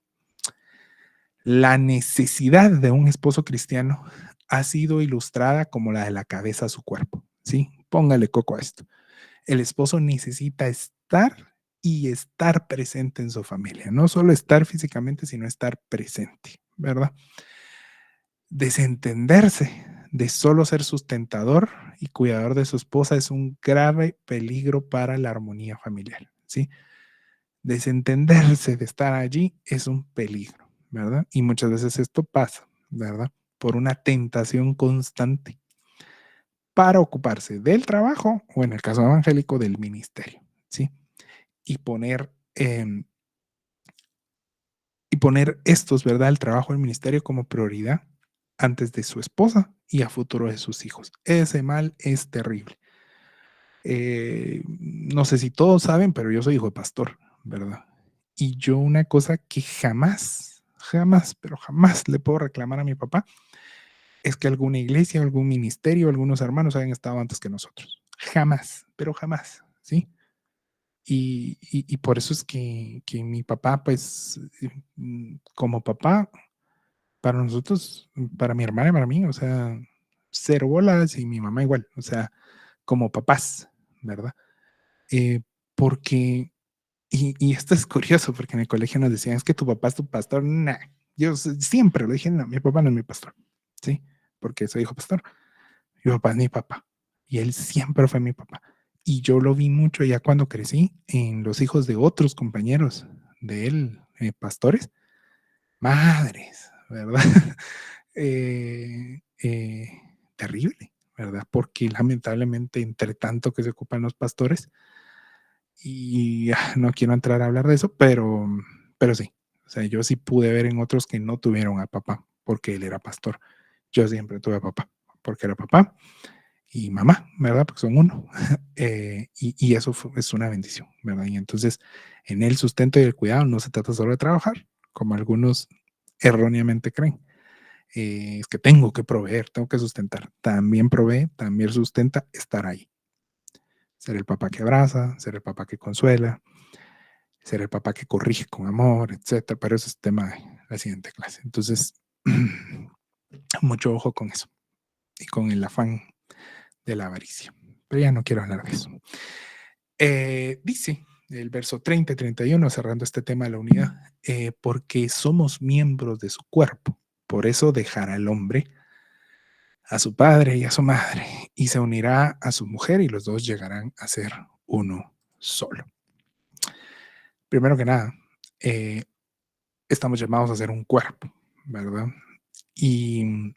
La necesidad de un esposo cristiano ha sido ilustrada como la de la cabeza a su cuerpo. ¿Sí? Póngale coco a esto. El esposo necesita estar y estar presente en su familia. No solo estar físicamente, sino estar presente, ¿verdad? Desentenderse de solo ser sustentador y cuidador de su esposa es un grave peligro para la armonía familiar, ¿sí? Desentenderse de estar allí es un peligro, ¿verdad? Y muchas veces esto pasa, ¿verdad? Por una tentación constante para ocuparse del trabajo o en el caso evangélico del ministerio, ¿sí? Y poner estos, ¿verdad? El trabajo del ministerio como prioridad antes de su esposa y a futuro de sus hijos. Ese mal es terrible. No sé si todos saben, pero yo soy hijo de pastor, ¿verdad? Y yo una cosa que jamás, jamás, pero jamás le puedo reclamar a mi papá es que alguna iglesia, algún ministerio, algunos hermanos hayan estado antes que nosotros. Jamás, pero jamás, ¿sí? Y por eso es que mi papá, pues, como papá, para nosotros, para mi hermana y para mí, o sea, cero bolas y mi mamá igual, o sea, como papás, ¿verdad? Eh, porque, y esto es curioso, porque en el colegio nos decían, es que tu papá es tu pastor. Nah, yo siempre lo dije, no, mi papá no es mi pastor, ¿sí? Porque soy hijo pastor. Mi papá es mi papá. Y él siempre fue mi papá. Y yo lo vi mucho ya cuando crecí en los hijos de otros compañeros de él, pastores. Madres, ¿verdad? Terrible, ¿verdad? Porque lamentablemente entre tanto que se ocupan los pastores, y no quiero entrar a hablar de eso, pero sí, o sea, yo sí pude ver en otros que no tuvieron a papá porque él era pastor. Yo siempre tuve a papá porque era papá y mamá, ¿verdad? Porque son uno. Y eso es una bendición, ¿verdad? Y entonces, en el sustento y el cuidado no se trata solo de trabajar, como algunos erróneamente creen. Es que tengo que proveer, tengo que sustentar. También provee, también sustenta estar ahí. Ser el papá que abraza, ser el papá que consuela, ser el papá que corrige con amor, etcétera. Pero eso es tema de la siguiente clase. Entonces, mucho ojo con eso y con el afán de la avaricia. Pero ya no quiero hablar de eso. Dice el verso 30 y 31, cerrando este tema de la unidad, porque somos miembros de su cuerpo. Por eso dejará el hombre a su padre y a su madre y se unirá a su mujer y los dos llegarán a ser uno solo. Primero que nada, eh, estamos llamados a ser un cuerpo, ¿verdad? Y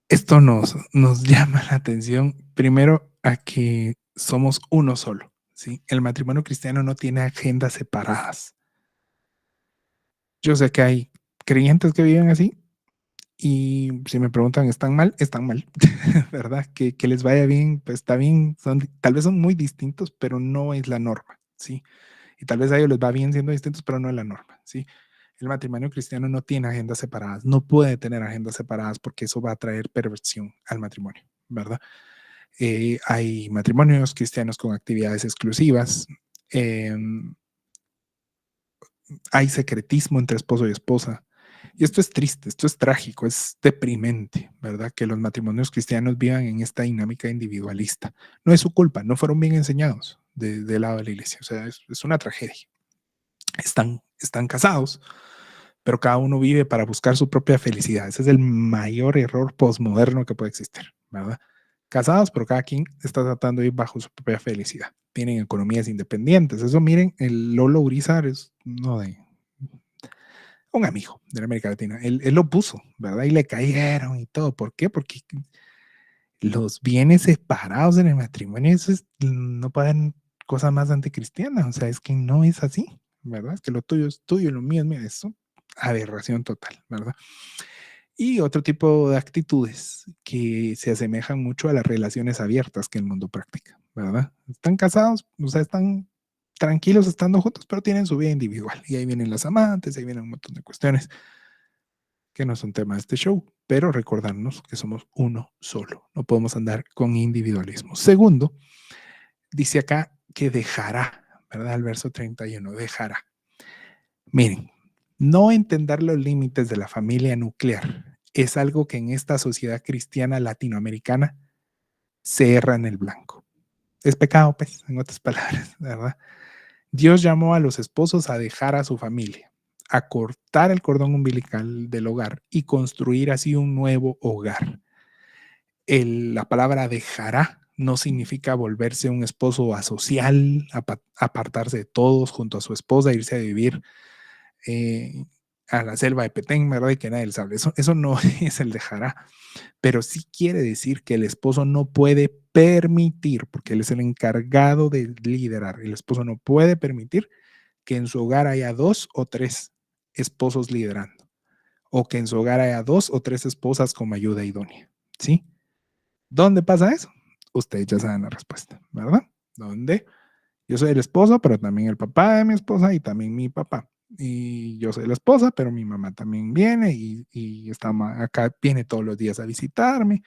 esto nos llama la atención primero a que somos uno solo, ¿sí? El matrimonio cristiano no tiene agendas separadas. Yo sé que hay creyentes que viven así y si me preguntan, están mal, ¿verdad? Que les vaya bien, pues está bien, tal vez son muy distintos, pero no es la norma, ¿sí? Y tal vez a ellos les va bien siendo distintos, pero no es la norma, ¿sí? El matrimonio cristiano no tiene agendas separadas, no puede tener agendas separadas porque eso va a traer perversión al matrimonio, ¿verdad? Hay matrimonios cristianos con actividades exclusivas, eh, hay secretismo entre esposo y esposa. Y esto es triste, esto es trágico, es deprimente, ¿verdad? Que los matrimonios cristianos vivan en esta dinámica individualista. No es su culpa, no fueron bien enseñados del lado de la iglesia. O sea, es una tragedia. Están casados, pero cada uno vive para buscar su propia felicidad. Ese es el mayor error posmoderno que puede existir, ¿verdad? Casados, pero cada quien está tratando de ir bajo su propia felicidad. Tienen economías independientes. Eso, miren, el Lolo Urizar es uno de un amigo de la América Latina. Él lo puso, ¿verdad? Y le cayeron y todo. ¿Por qué? Porque los bienes separados en el matrimonio, eso no pueden cosas más anticristianas. O sea, es que no es así, ¿verdad? Es que lo tuyo es tuyo y lo mío es mío. Eso, aberración total, ¿verdad? Y otro tipo de actitudes que se asemejan mucho a las relaciones abiertas que el mundo practica, ¿verdad? Están casados, o sea, están tranquilos estando juntos, pero tienen su vida individual. Y ahí vienen las amantes, ahí vienen un montón de cuestiones que no son tema de este show, pero recordarnos que somos uno solo. No podemos andar con individualismo. Segundo, dice acá que dejará, ¿verdad? El verso 31, dejará. Miren, no entender los límites de la familia nuclear es algo que en esta sociedad cristiana latinoamericana se erra en el blanco. Es pecado, pues, en otras palabras, ¿verdad? Dios llamó a los esposos a dejar a su familia, a cortar el cordón umbilical del hogar y construir así un nuevo hogar. La palabra dejará no significa volverse un esposo asocial, apartarse de todos junto a su esposa, irse a vivir eh, a la selva de Petén, ¿verdad? Y que nadie les hable. Eso no es el dejará, pero sí quiere decir que el esposo no puede permitir, porque él es el encargado de liderar, el esposo no puede permitir que en su hogar haya dos o tres esposos liderando, o que en su hogar haya dos o tres esposas como ayuda idónea, ¿sí? ¿Dónde pasa eso? Ustedes ya saben la respuesta, ¿verdad? ¿Dónde? Yo soy el esposo, pero también el papá de mi esposa y también mi papá. Y yo soy la esposa, pero mi mamá también viene y está acá, viene todos los días a visitarme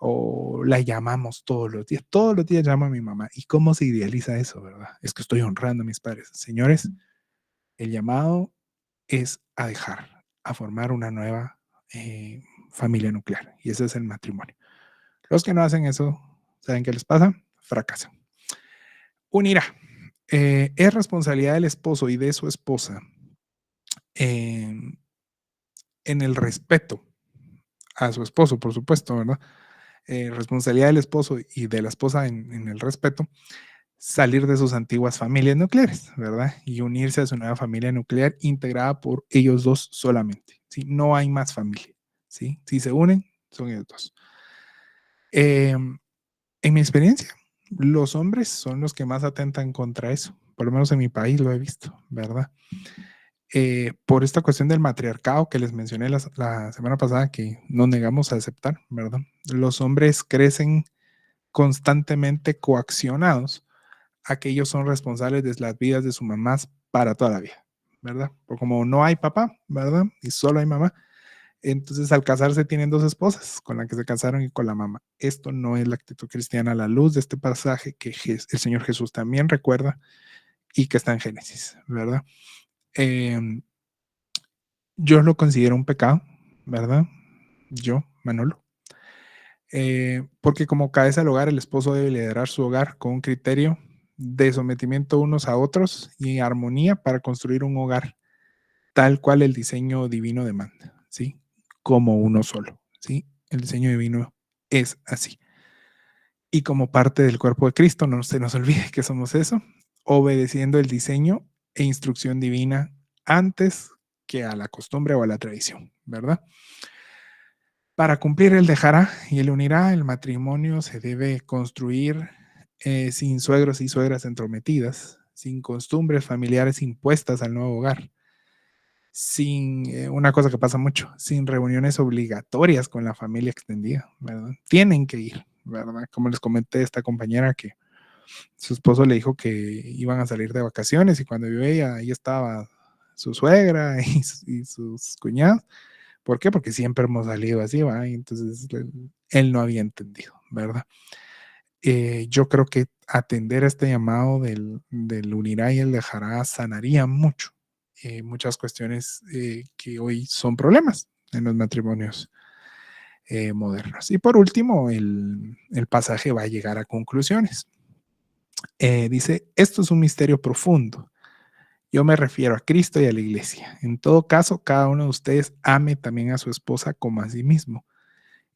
o la llamamos todos los días llama a mi mamá. ¿Y cómo se idealiza eso, verdad? Es que estoy honrando a mis padres. Señores, el llamado es a dejar, a formar una nueva familia nuclear y ese es el matrimonio. Los que no hacen eso, ¿saben qué les pasa? Fracasan. Unirá. Es responsabilidad del esposo y de su esposa en, en el respeto a su esposo, por supuesto, ¿verdad? Responsabilidad del esposo y de la esposa en el respeto, salir de sus antiguas familias nucleares, ¿verdad? Y unirse a su nueva familia nuclear integrada por ellos dos solamente, ¿sí? No hay más familia, ¿sí? Si se unen, son ellos dos. Eh, en mi experiencia, los hombres son los que más atentan contra eso, por lo menos en mi país lo he visto, ¿verdad? Por esta cuestión del matriarcado que les mencioné la semana pasada, que nos negamos a aceptar, ¿verdad? Los hombres crecen constantemente coaccionados a que ellos son responsables de las vidas de sus mamás para toda la vida, ¿verdad? O como no hay papá, ¿verdad? Y solo hay mamá. Entonces, al casarse tienen dos esposas, con la que se casaron y con la mamá. Esto no es la actitud cristiana a la luz de este pasaje que el Señor Jesús también recuerda y que está en Génesis, ¿verdad? Em, yo lo considero un pecado, ¿verdad? Yo, Manolo. Porque como cabeza del hogar, el esposo debe liderar su hogar con un criterio de sometimiento unos a otros y armonía para construir un hogar tal cual el diseño divino demanda, ¿sí? Como uno solo, ¿sí? El diseño divino es así. Y como parte del cuerpo de Cristo, no se nos olvide que somos eso, obedeciendo el diseño e instrucción divina antes que a la costumbre o a la tradición, ¿verdad? Para cumplir el dejará y el unirá, el matrimonio se debe construir sin suegros y suegras entrometidas, sin costumbres familiares impuestas al nuevo hogar, sin una cosa que pasa mucho, sin reuniones obligatorias con la familia extendida, ¿verdad? Tienen que ir, ¿verdad? Como les comenté, esta compañera que su esposo le dijo que iban a salir de vacaciones y cuando vio ella, ahí estaba su suegra y sus cuñados. ¿Por qué? Porque siempre hemos salido así, ¿va? Y entonces él no había entendido, ¿verdad? Yo creo que atender a este llamado del unirá y el dejará sanaría mucho, muchas cuestiones que hoy son problemas en los matrimonios modernos. Y por último, el pasaje va a llegar a conclusiones. Dice, esto es un misterio profundo. Yo me refiero a Cristo y a la iglesia. En todo caso, cada uno de ustedes ame también a su esposa como a sí mismo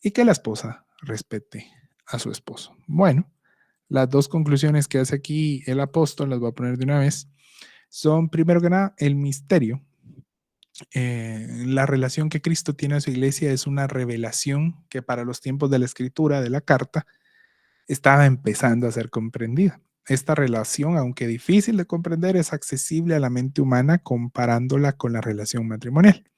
y que la esposa respete a su esposo. Bueno, las dos conclusiones que hace aquí el apóstol, las voy a poner de una vez, son primero que nada el misterio. La relación que Cristo tiene a su iglesia es una revelación que para los tiempos de la escritura de la carta estaba empezando a ser comprendida. Esta relación, aunque difícil de comprender, es accesible a la mente humana comparándola con la relación matrimonial.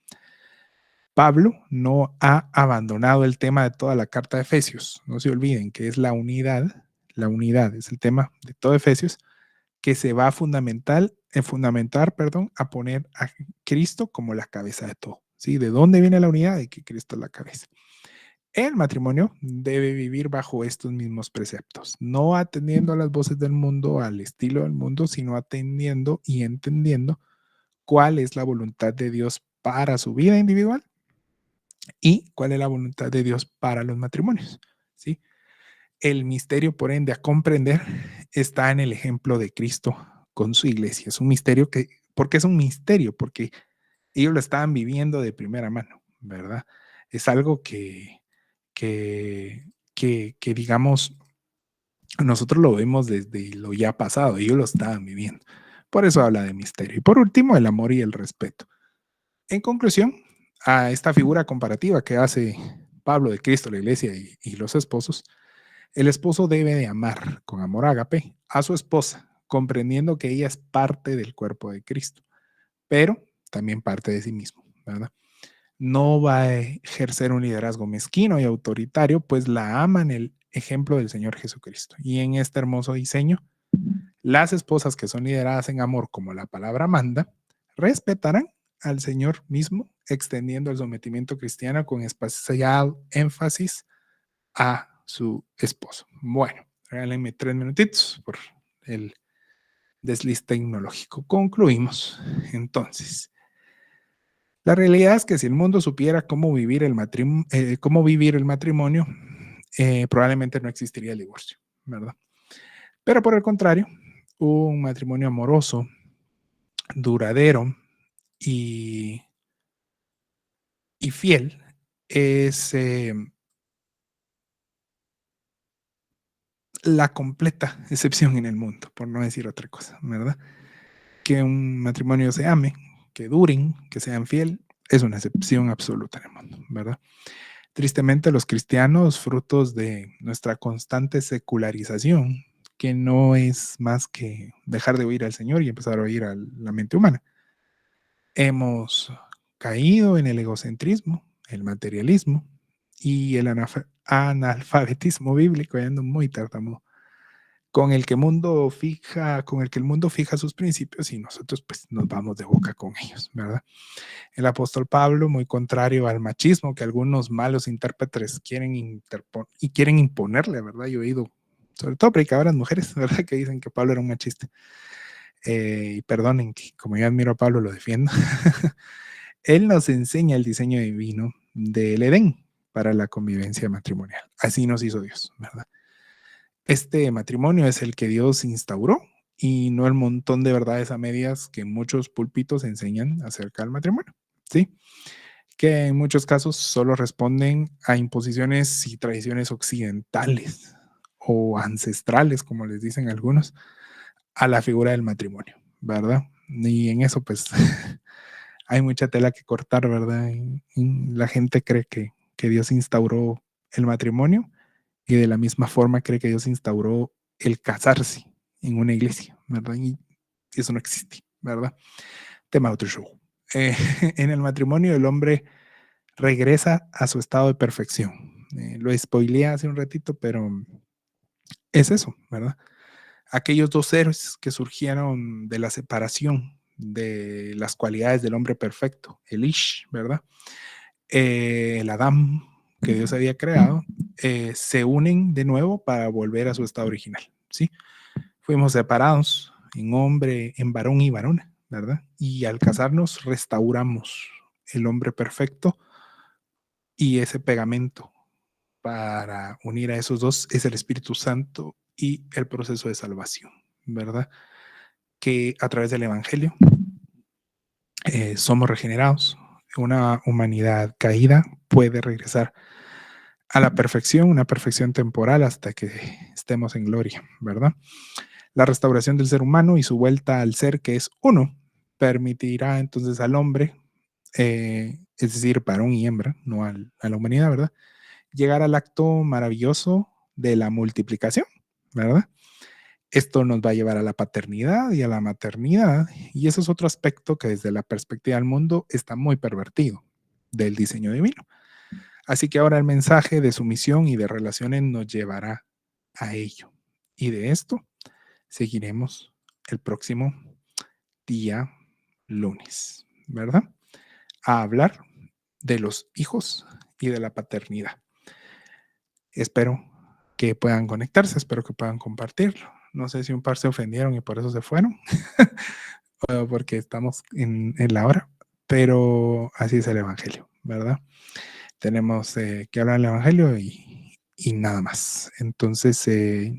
Pablo no ha abandonado el tema de toda la carta de Efesios. No se olviden que es la unidad. La unidad es el tema de todo Efesios que se va a fundamentar, perdón, a poner a Cristo como la cabeza de todo. ¿Sí? ¿De dónde viene la unidad? De que Cristo es la cabeza. El matrimonio debe vivir bajo estos mismos preceptos, no atendiendo a las voces del mundo, al estilo del mundo, sino atendiendo y entendiendo cuál es la voluntad de Dios para su vida individual y cuál es la voluntad de Dios para los matrimonios. ¿Sí? El misterio, por ende, a comprender está en el ejemplo de Cristo con su iglesia. Es un misterio que, ¿por qué es un misterio? Porque ellos lo estaban viviendo de primera mano, ¿verdad? Es algo que digamos, nosotros lo vemos desde lo ya pasado, ellos lo estaban viviendo. Por eso habla de misterio. Y por último, el amor y el respeto. En conclusión, a esta figura comparativa que hace Pablo de Cristo, la iglesia y los esposos, el esposo debe de amar con amor ágape a su esposa, comprendiendo que ella es parte del cuerpo de Cristo, pero también parte de sí mismo, ¿verdad? No va a ejercer un liderazgo mezquino y autoritario, pues la ama en el ejemplo del Señor Jesucristo. Y en este hermoso diseño, las esposas que son lideradas en amor, como la palabra manda, respetarán al Señor mismo, extendiendo el sometimiento cristiano con especial énfasis a su esposo. Bueno, regálenme 3 minutitos por el desliz tecnológico. Concluimos. Entonces, la realidad es que si el mundo supiera cómo vivir el matrimonio, probablemente no existiría el divorcio, ¿verdad? Pero por el contrario, un matrimonio amoroso, duradero y, y fiel es la completa excepción en el mundo, por no decir otra cosa, ¿verdad? Que un matrimonio se ame, que duren, que sean fiel, es una excepción absoluta en el mundo, ¿verdad? Tristemente, los cristianos, frutos de nuestra constante secularización, que no es más que dejar de oír al Señor y empezar a oír a la mente humana, hemos caído en el egocentrismo, el materialismo y el analfabetismo bíblico, ando muy tartamudo, con el que el mundo fija sus principios y nosotros pues nos vamos de boca con ellos, ¿verdad? El apóstol Pablo, muy contrario al machismo que algunos malos intérpretes quieren imponerle, ¿verdad? Yo he oído, sobre todo predicadoras mujeres, ¿verdad? Que dicen que Pablo era un machista. Y perdonen que como yo admiro a Pablo, lo defiendo. Él nos enseña el diseño divino del Edén para la convivencia matrimonial. Así nos hizo Dios, ¿verdad? Este matrimonio es el que Dios instauró y no el montón de verdades a medias que muchos púlpitos enseñan acerca del matrimonio, ¿sí? Que en muchos casos solo responden a imposiciones y tradiciones occidentales o ancestrales, como les dicen algunos, a la figura del matrimonio, ¿verdad? Y en eso pues hay mucha tela que cortar, ¿verdad? Y la gente cree que Dios instauró el matrimonio y de la misma forma cree que Dios instauró el casarse en una iglesia, ¿verdad? Y eso no existe, ¿verdad? Tema de otro show. En el matrimonio el hombre regresa a su estado de perfección. Lo spoileé hace un ratito, pero es eso, ¿verdad? Aquellos dos seres que surgieron de la separación de las cualidades del hombre perfecto, el Ish, ¿verdad? El Adán que Dios había creado, se unen de nuevo para volver a su estado original, ¿sí? Fuimos separados en hombre, en varón y varona, ¿verdad? Y al casarnos restauramos el hombre perfecto y ese pegamento para unir a esos dos es el Espíritu Santo y el proceso de salvación, ¿verdad? Que a través del Evangelio somos regenerados. Una humanidad caída puede regresar a la perfección, una perfección temporal hasta que estemos en gloria, ¿verdad? La restauración del ser humano y su vuelta al ser que es uno permitirá entonces al hombre, es decir, varón y hembra, no a la humanidad, ¿verdad? Llegar al acto maravilloso de la multiplicación, ¿verdad? Esto nos va a llevar a la paternidad y a la maternidad, y eso es otro aspecto que desde la perspectiva del mundo está muy pervertido del diseño divino. Así que ahora el mensaje de sumisión y de relaciones nos llevará a ello. Y de esto seguiremos el próximo día lunes, ¿verdad? A hablar de los hijos y de la paternidad. Espero que puedan conectarse, espero que puedan compartirlo. No sé si un par se ofendieron y por eso se fueron, o porque estamos en la hora, pero así es el Evangelio, ¿verdad? Tenemos que hablar del Evangelio y nada más. Entonces, que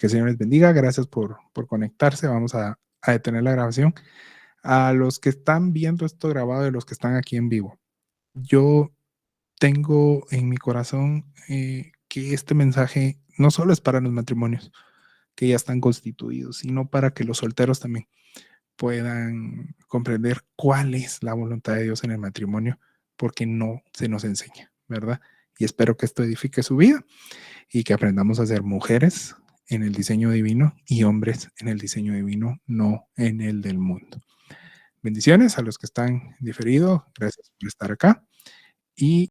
el Señor les bendiga. Gracias por conectarse. Vamos a detener la grabación. A los que están viendo esto grabado y los que están aquí en vivo, yo tengo en mi corazón que este mensaje no solo es para los matrimonios que ya están constituidos, sino para que los solteros también puedan comprender cuál es la voluntad de Dios en el matrimonio, porque no se nos enseña, ¿verdad? Y espero que esto edifique su vida y que aprendamos a ser mujeres en el diseño divino y hombres en el diseño divino, no en el del mundo. Bendiciones a los que están diferido. Gracias por estar acá. Y